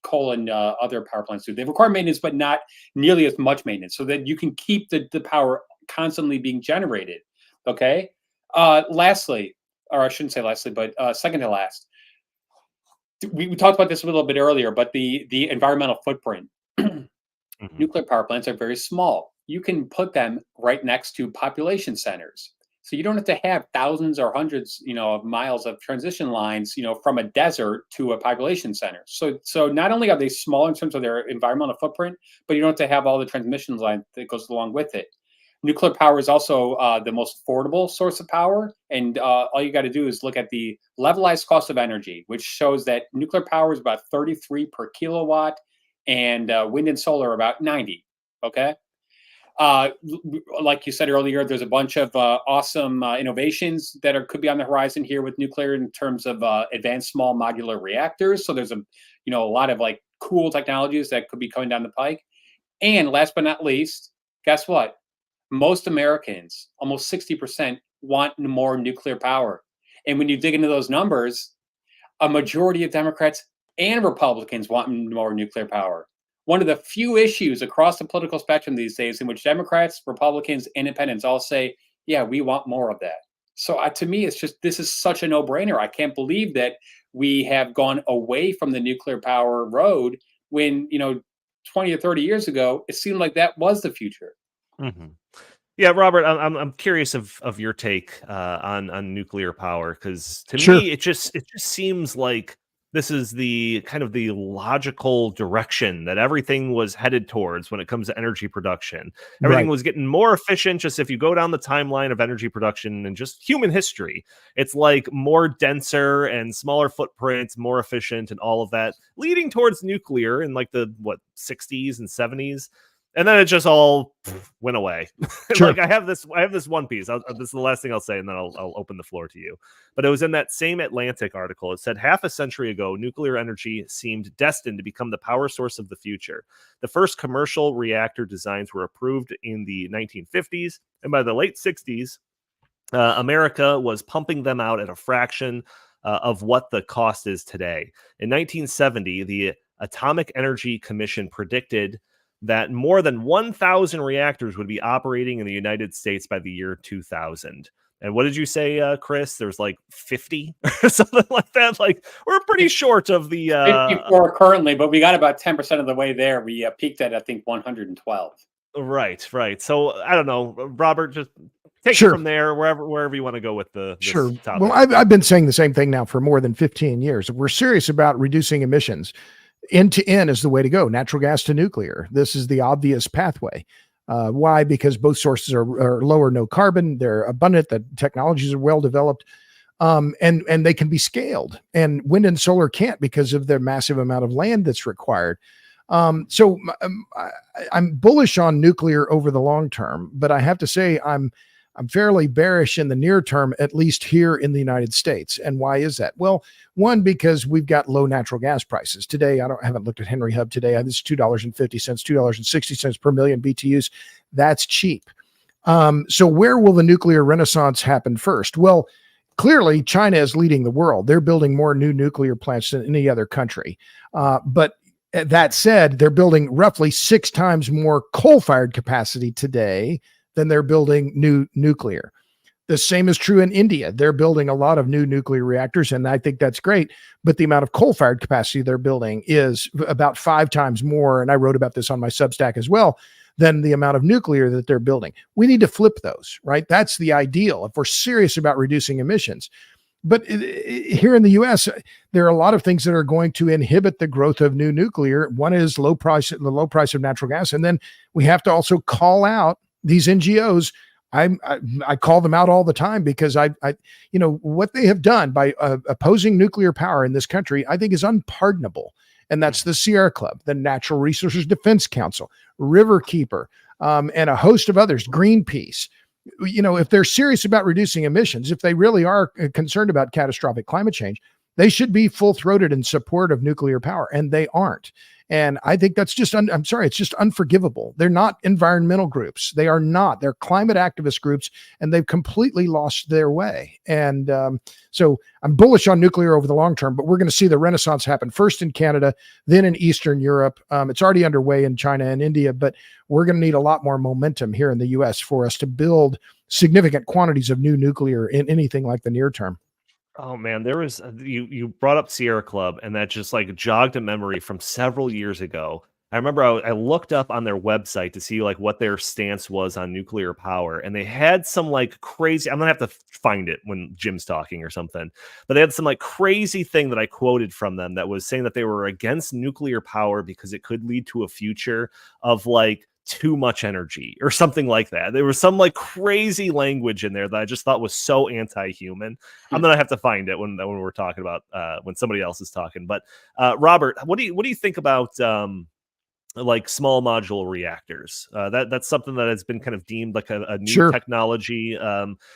coal and other power plants do. They require maintenance, but not nearly as much maintenance, so that you can keep the power constantly being generated. Okay. Lastly, or I shouldn't say lastly, but second to last, we talked about this a little bit earlier, but the environmental footprint. Nuclear power plants are very small. You can put them right next to population centers. So you don't have to have thousands or hundreds, of miles of transition lines, from a desert to a population center. So not only are they small in terms of their environmental footprint, but you don't have to have all the transmission line that goes along with it. Nuclear power is also the most affordable source of power. And all you got to do is look at the levelized cost of energy, which shows that nuclear power is about 33 per kilowatt and wind and solar about 90. Okay. Like you said earlier, there's a bunch of awesome innovations that could be on the horizon here with nuclear in terms of advanced small modular reactors. So there's a lot of cool technologies that could be coming down the pike. And last but not least, guess what? Most Americans, almost 60%, want more nuclear power. And when you dig into those numbers, a majority of Democrats and Republicans want more nuclear power. One of the few issues across the political spectrum these days in which Democrats, Republicans, independents all say, yeah, we want more of that. So to me, this is such a no-brainer. I can't believe that we have gone away from the nuclear power road when, 20 or 30 years ago, it seemed like that was the future.
Mm-hmm. Yeah, Robert, I'm curious of your take on nuclear power, because to me it just seems like this is the kind of the logical direction that everything was headed towards when it comes to energy production. Everything was getting more efficient. Just if you go down the timeline of energy production and just human history, it's like more denser and smaller footprints, more efficient and all of that, leading towards nuclear in like the 60s and 70s. And then it just all went away.
Sure.
Like I have this one piece. This is the last thing I'll say, and then I'll open the floor to you. But it was in that same Atlantic article. It said half a century ago, nuclear energy seemed destined to become the power source of the future. The first commercial reactor designs were approved in the 1950s, and by the late 60s, America was pumping them out at a fraction of what the cost is today. In 1970, the Atomic Energy Commission predicted that more than 1,000 reactors would be operating in the United States by the year 2000. And what did you say, Chris? There's like 50 or something like that. Like we're pretty short of the
54 currently, but we got about 10% of the way there. We peaked at, I think, 112.
Right. So I don't know, Robert, just take
Sure.
it from there, wherever you want to go with this
Sure.
topic.
Well, I've been saying the same thing now for more than 15 years. If we're serious about reducing emissions, end to end is the way to go. Natural gas to nuclear. This is the obvious pathway. Why? Because both sources are low or no carbon. They're abundant. The technologies are well developed, and they can be scaled. And wind and solar can't because of the massive amount of land that's required. So I'm bullish on nuclear over the long term, but I have to say I'm fairly bearish in the near term, at least here in the United States. And why is that? Well, one, because we've got low natural gas prices today. I haven't looked at Henry Hub today. It's $2.50, $2.60 per million BTUs. That's cheap. So where will the nuclear renaissance happen first? Well, clearly China is leading the world. They're building more new nuclear plants than any other country. But that said, they're building roughly 6 times more coal-fired capacity today than they're building new nuclear. The same is true in India. They're building a lot of new nuclear reactors, and I think that's great. But the amount of coal-fired capacity they're building is about 5 times more, and I wrote about this on my Substack as well, than the amount of nuclear that they're building. We need to flip those, right? That's the ideal if we're serious about reducing emissions. But here in the U.S., there are a lot of things that are going to inhibit the growth of new nuclear. One is the low price of natural gas, and then we have to also call out these NGOs. I call them out all the time because I what they have done by opposing nuclear power in this country, I think is unpardonable. And that's the Sierra Club, the Natural Resources Defense Council, Riverkeeper, and a host of others, Greenpeace. If they're serious about reducing emissions, if they really are concerned about catastrophic climate change, they should be full-throated in support of nuclear power, and they aren't. And I think that's just, I'm sorry, it's just unforgivable. They're not environmental groups. They are not. They're climate activist groups, and they've completely lost their way. And so I'm bullish on nuclear over the long term, but we're going to see the renaissance happen first in Canada, then in Eastern Europe. It's already underway in China and India, but we're going to need a lot more momentum here in the U.S. for us to build significant quantities of new nuclear in anything like the near term.
Oh man, there was you brought up Sierra Club, and that just like jogged a memory from several years ago. I remember I looked up on their website to see like what their stance was on nuclear power, and they had some like crazy. I'm gonna have to find it when Jim's talking or something, but they had some like crazy thing that I quoted from them that was saying that they were against nuclear power because it could lead to a future of like too much energy or something like that. There was some like crazy language in there that I just thought was so anti-human. I'm gonna have to find it when we're talking about when somebody else is talking. But Robert, what do you think about like small modular reactors? That's something that has been kind of deemed like a new
Sure.
technology.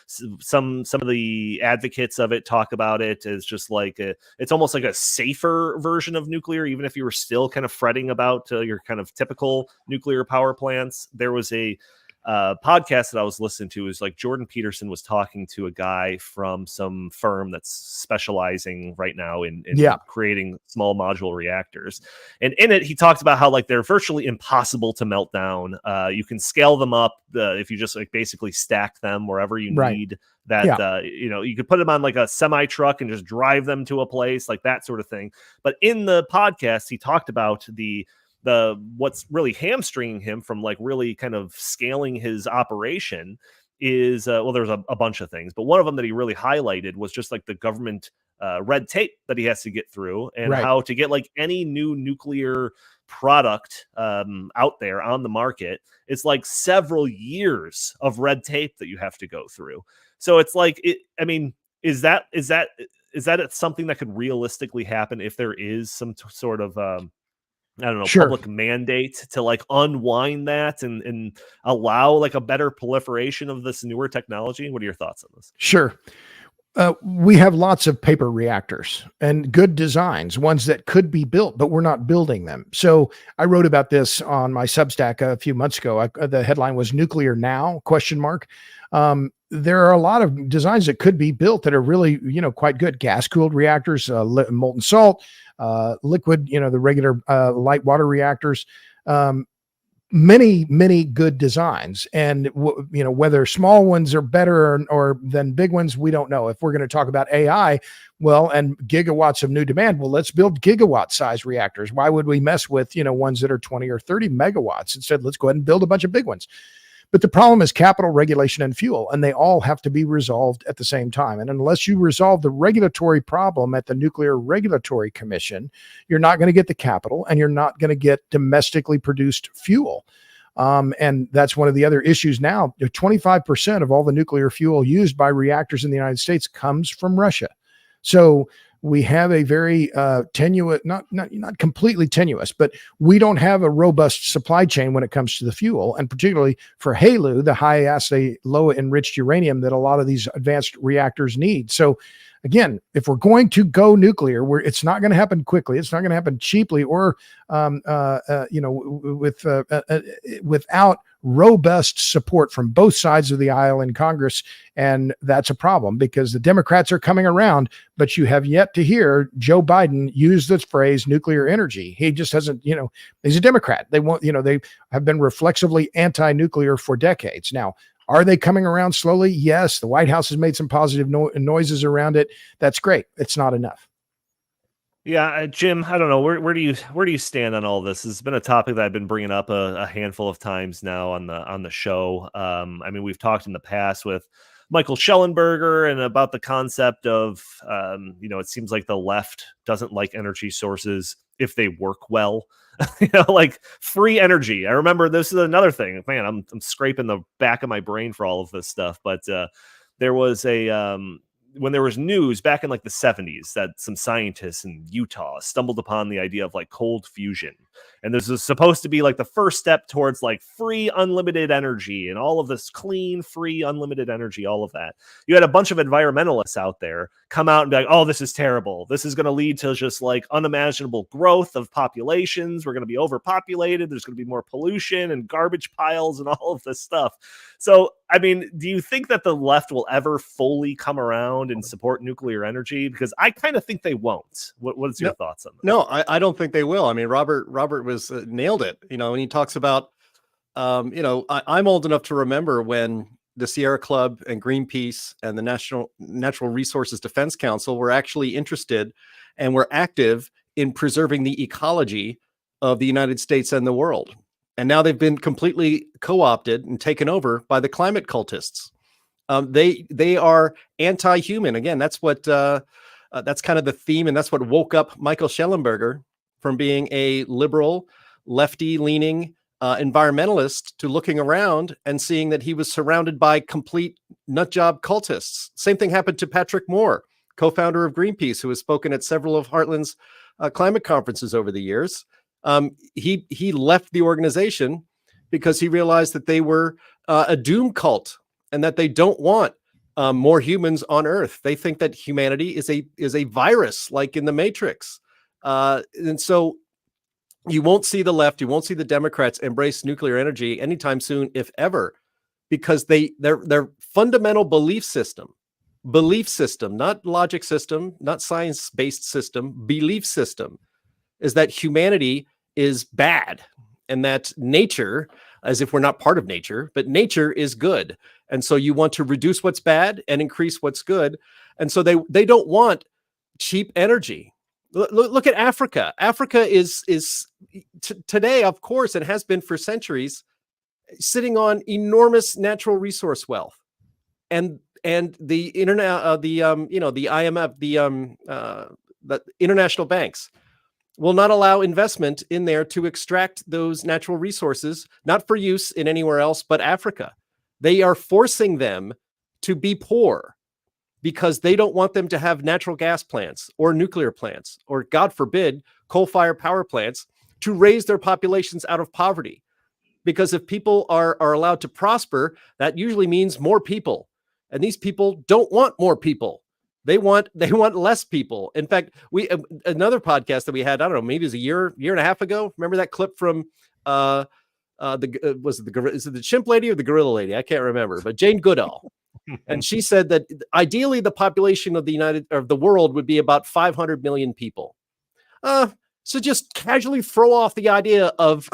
Some of the advocates of it talk about it as just like it's almost like a safer version of nuclear, even if you were still kind of fretting about your kind of typical nuclear power plants. There was a podcast that I was listening to is like Jordan Peterson was talking to a guy from some firm that's specializing right now in creating small modular reactors. And in it, he talks about how like they're virtually impossible to melt down. You can scale them up if you just like basically stack them wherever you need that. You could put them on like a semi truck and just drive them to a place like that sort of thing. But in the podcast, he talked about the what's really hamstringing him from like really kind of scaling his operation is there's a bunch of things, but one of them that he really highlighted was just like the government red tape that he has to get through, and how to get like any new nuclear product out there on the market. It's like several years of red tape that you have to go through. So it's like is that something that could realistically happen if there is some sort of I don't know,
Sure.
public mandate to like unwind that and allow like a better proliferation of this newer technology? What are your thoughts on this?
Sure. We have lots of paper reactors and good designs, ones that could be built, but we're not building them. So I wrote about this on my Substack a few months ago. The headline was "Nuclear Now?" ? There are a lot of designs that could be built that are really, quite good. Gas-cooled reactors, molten salt, liquid, the regular light water reactors. Many good designs, and whether small ones are better or than big ones, we don't know. If we're going to talk about AI, well, and gigawatts of new demand, well, let's build gigawatt size reactors. Why would we mess with ones that are 20 or 30 megawatts? Instead, let's go ahead and build a bunch of big ones. But the problem is capital, regulation, and fuel, and they all have to be resolved at the same time. And unless you resolve the regulatory problem at the Nuclear Regulatory Commission, you're not going to get the capital, and you're not going to get domestically produced fuel. And that's one of the other issues now. 25% of all the nuclear fuel used by reactors in the United States comes from Russia. So we have a very tenuous, not completely tenuous, but we don't have a robust supply chain when it comes to the fuel, and particularly for HALEU, the high assay, low enriched uranium that a lot of these advanced reactors need. So again, if we're going to go nuclear, it's not going to happen quickly. It's not going to happen cheaply or, without robust support from both sides of the aisle in Congress. And that's a problem because the Democrats are coming around, but you have yet to hear Joe Biden use the phrase nuclear energy. He just hasn't, he's a Democrat. They they have been reflexively anti-nuclear for decades. Now, are they coming around slowly? Yes. The White House has made some positive noises around it. That's great. It's not enough.
Yeah, Jim, I don't know. Where do you stand on all this? It's been a topic that I've been bringing up a handful of times now on the show. I mean, we've talked in the past with Michael Schellenberger and about the concept of, it seems like the left doesn't like energy sources if they work well. Like free energy. I remember this is another thing. Man, I'm scraping the back of my brain for all of this stuff. But there was when there was news back in like the 70s that some scientists in Utah stumbled upon the idea of like cold fusion. And this is supposed to be like the first step towards like free, unlimited energy and all of this clean, free, unlimited energy, all of that. You had a bunch of environmentalists out there come out and be like, oh, this is terrible. This is going to lead to just like unimaginable growth of populations. We're going to be overpopulated. There's going to be more pollution and garbage piles and all of this stuff. So, I mean, do you think that the left will ever fully come around and support nuclear energy? Because I kind of think they won't. What's your thoughts on that?
No, I don't think they will. I mean, Robert was nailed it. When he talks about, I'm old enough to remember when the Sierra Club and Greenpeace and the Natural Resources Defense Council were actually interested and were active in preserving the ecology of the United States and the world. And now they've been completely co-opted and taken over by the climate cultists. They are anti-human. Again, that's what that's kind of the theme, and that's what woke up Michael Schellenberger from being a liberal, lefty-leaning environmentalist to looking around and seeing that he was surrounded by complete nutjob cultists. Same thing happened to Patrick Moore, co-founder of Greenpeace, who has spoken at several of Heartland's climate conferences over the years. He left the organization because he realized that they were a doom cult and that they don't want more humans on Earth. They think that humanity is a virus, like in the Matrix. And so you won't see the left, you won't see the Democrats embrace nuclear energy anytime soon, if ever, because their fundamental belief system, not logic system, not science-based system, belief system, is that humanity is bad and that nature, as if we're not part of nature, but nature is good. And so you want to reduce what's bad and increase what's good. And so they don't want cheap energy. Look at Africa. Africa is today, of course, and has been for centuries, sitting on enormous natural resource wealth, and the internet, the IMF, the international banks will not allow investment in there to extract those natural resources, not for use in anywhere else but Africa. They are forcing them to be poor because they don't want them to have natural gas plants or nuclear plants or, God forbid, coal-fired power plants to raise their populations out of poverty. Because if people are allowed to prosper, that usually means more people. And these people don't want more people. They want less people. In fact, another podcast that we had, I don't know, maybe it was a year and a half ago. Remember that clip from is it the chimp lady or the gorilla lady? I can't remember, but Jane Goodall. And she said that ideally the population of the world would be about 500 million people. So just casually throw off the idea of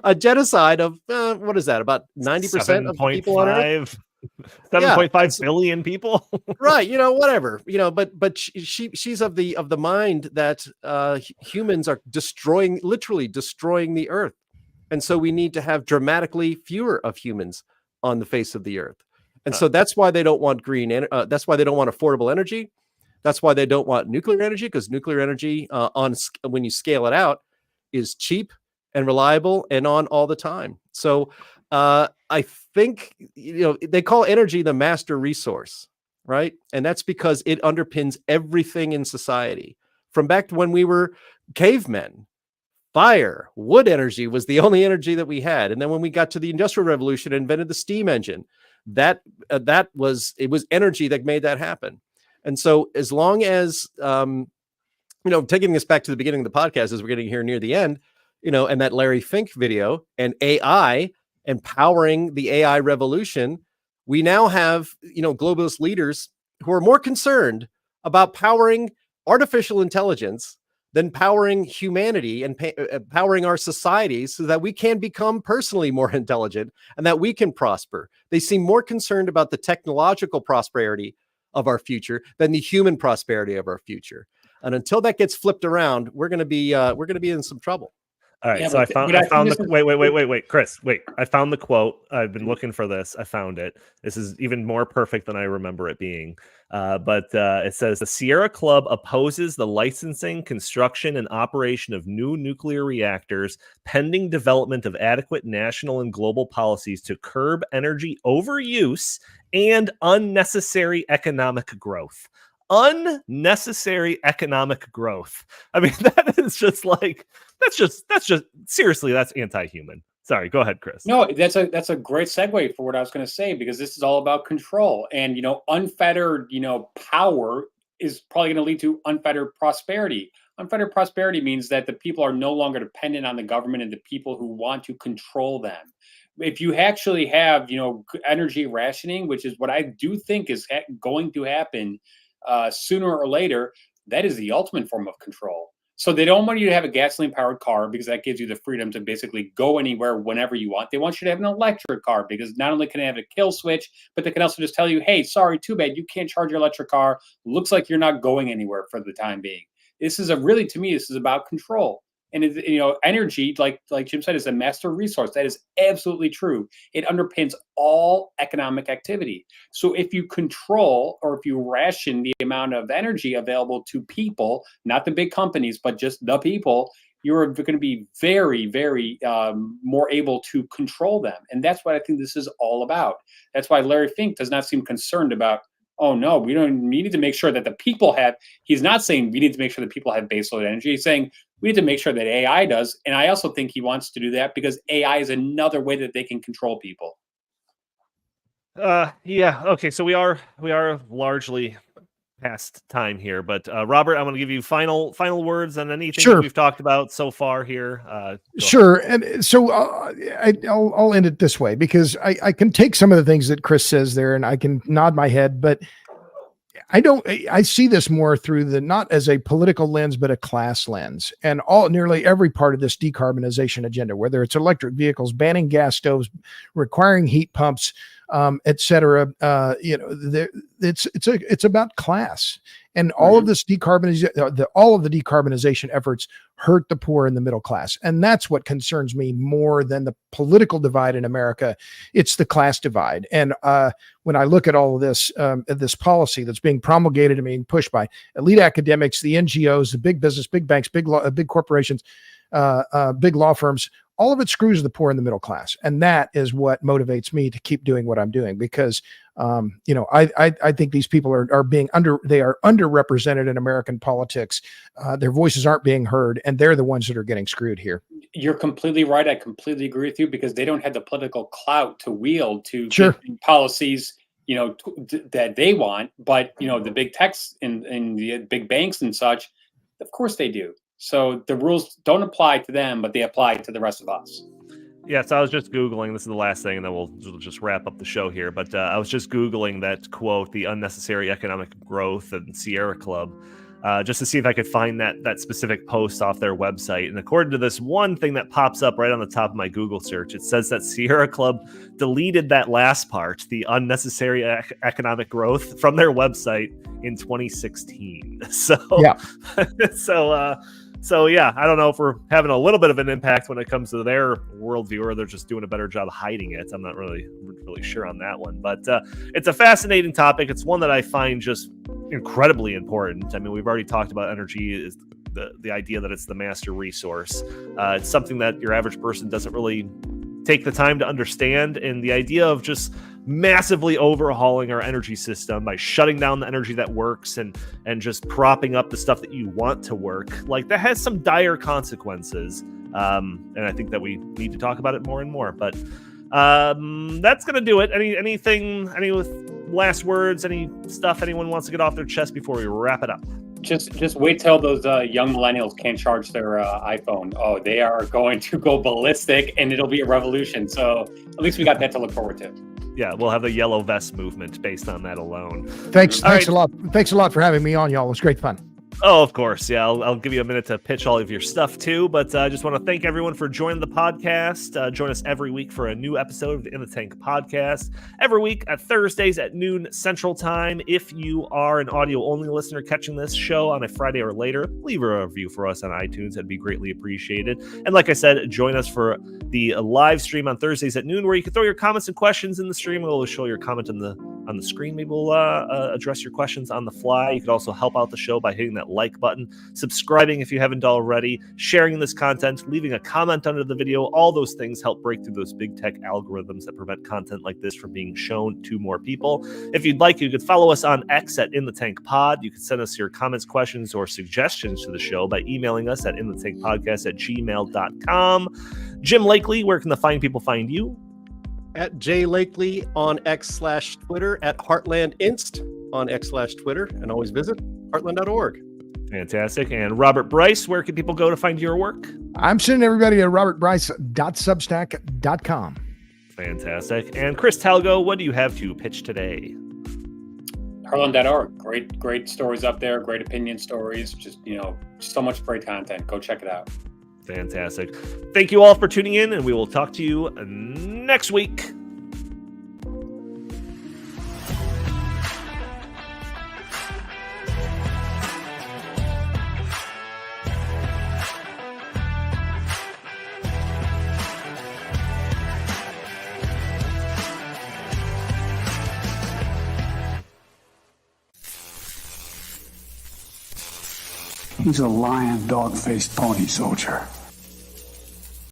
a genocide of what is that? About 90% of people on Earth.
7.5 billion people.
Right. Whatever, but she's of the mind that humans are literally destroying the Earth. And so we need to have dramatically fewer of humans on the face of the Earth. And so that's why they don't want that's why they don't want affordable energy. That's why they don't want nuclear energy, because nuclear energy when you scale it out is cheap and reliable and on all the time. So I think, they call energy the master resource, right? And that's because it underpins everything in society. From back to when we were cavemen, fire, wood energy was the only energy that we had. And then when we got to the Industrial Revolution and invented the steam engine, it was energy that made that happen. And so as long as, taking us back to the beginning of the podcast, as we're getting here near the end, and that Larry Fink video and AI empowering the AI revolution, we now have, globalist leaders who are more concerned about powering artificial intelligence than powering humanity and powering our societies so that we can become personally more intelligent and that we can prosper. They seem more concerned about the technological prosperity of our future than the human prosperity of our future. And until that gets flipped around, we're going to be in some trouble.
All right. So I found wait, Chris, wait. I found the quote. I've been looking for this. I found it. This is even more perfect than I remember it being. But it says the Sierra Club opposes the licensing, construction, and operation of new nuclear reactors pending development of adequate national and global policies to curb energy overuse and unnecessary economic growth. Unnecessary economic growth. I mean, that is just like, that's just seriously, that's anti-human. Sorry, go ahead, Chris.
No, that's a great segue for what I was going to say, because this is all about control, and unfettered power is probably going to lead to unfettered prosperity. Unfettered prosperity means that the people are no longer dependent on the government and the people who want to control them. If you actually have energy rationing, which is what I do think is going to happen sooner or later, that is the ultimate form of control. So they don't want you to have a gasoline-powered car because that gives you the freedom to basically go anywhere whenever you want. They want you to have an electric car because not only can they have a kill switch, but they can also just tell you, hey, sorry, too bad, you can't charge your electric car. Looks like you're not going anywhere for the time being. This is to me, this is about control. And energy, like Jim said, is a master resource. That is absolutely true. It underpins all economic activity. So if you control or if you ration the amount of energy available to people, not the big companies, but just the people, you're going to be very, very more able to control them. And that's what I think this is all about. That's why Larry Fink does not seem concerned about, oh no, we need to make sure that the people have, he's not saying we need to make sure that people have baseload energy. He's saying we need to make sure that AI does. And I also think he wants to do that because AI is another way that they can control people.
Yeah. Okay. So we are largely past time here, but Robert, I'm going to give you final words on anything that we've talked about so far here.
Sure. And so I'll end it this way, because I can take some of the things that Chris says there and I can nod my head, but I see this more through not as a political lens, but a class lens, and nearly every part of this decarbonization agenda, whether it's electric vehicles, banning gas stoves, requiring heat pumps, et cetera. It's about class, and all of this decarbonization, all of the decarbonization efforts hurt the poor and the middle class. And that's what concerns me more than the political divide in America. It's the class divide. And when I look at all of this policy that's being promulgated and being pushed by elite academics, the NGOs, the big business, big banks, big corporations, big law firms, all of it screws the poor and the middle class. And that is what motivates me to keep doing what I'm doing, because, I think these people are being underrepresented in American politics. Their voices aren't being heard, and they're the ones that are getting screwed here.
You're completely right. I completely agree with you, because they don't have the political clout to wield to
Sure.
get policies, that they want. But, the big techs and the big banks and such, of course they do. So the rules don't apply to them, but they apply to the rest of us.
Yeah, so I was just Googling, this is the last thing, and then we'll just wrap up the show here. But I was just Googling that quote, the unnecessary economic growth and Sierra Club, just to see if I could find that specific post off their website. And according to this one thing that pops up right on the top of my Google search, it says that Sierra Club deleted that last part, the unnecessary economic growth, from their website in 2016. So,
Yeah.
So yeah, I don't know if we're having a little bit of an impact when it comes to their worldview, or they're just doing a better job hiding it. I'm not really sure on that one, but it's a fascinating topic. It's one that I find just incredibly important. I mean, we've already talked about energy is the idea that it's the master resource. It's something that your average person doesn't really take the time to understand, and the idea of just massively overhauling our energy system by shutting down the energy that works and just propping up the stuff that you want to work, like, that has some dire consequences. And I think that we need to talk about it more and more. But that's gonna do it. Any last words? Any stuff anyone wants to get off their chest before we wrap it up?
Just wait till those young millennials can't charge their iPhone. Oh, they are going to go ballistic, and it'll be a revolution. So at least we got that to look forward to.
Yeah, we'll have the yellow vest movement based on that alone.
Thanks
right.
a lot. Thanks a lot for having me on, y'all. It was great fun.
Oh, of course. Yeah, I'll give you a minute to pitch all of your stuff too. But I just want to thank everyone for joining the podcast. Join us every week for a new episode of the In the Tank podcast. Every week at Thursdays at noon Central Time. If you are an audio-only listener catching this show on a Friday or later, leave a review for us on iTunes. That'd be greatly appreciated. And like I said, join us for the live stream on Thursdays at noon, where you can throw your comments and questions in the stream. We'll show your comment on the screen. Maybe we'll address your questions on the fly. You could also help out the show by hitting that like button, subscribing if you haven't already, sharing this content, leaving a comment under the video. All those things help break through those big tech algorithms that prevent content like this from being shown to more people. If you'd like, you could follow us on X at In The Tank Pod. You can send us your comments, questions, or suggestions to the show by emailing us at inthetankpodcast@gmail.com. Jim Lakely, where can the fine people find you?
At J Lakely on X/Twitter, at Heartland Inst on X/Twitter, and always visit heartland.org.
Fantastic. And Robert Bryce, where can people go to find your work?
I'm sending everybody to robertbryce.substack.com.
Fantastic. And Chris Talgo, what do you have to pitch today?
Heartland.org. Great stories up there. Great opinion stories. Just, so much great content. Go check it out.
Fantastic. Thank you all for tuning in, and we will talk to you next week.
He's a lion, dog-faced pony soldier.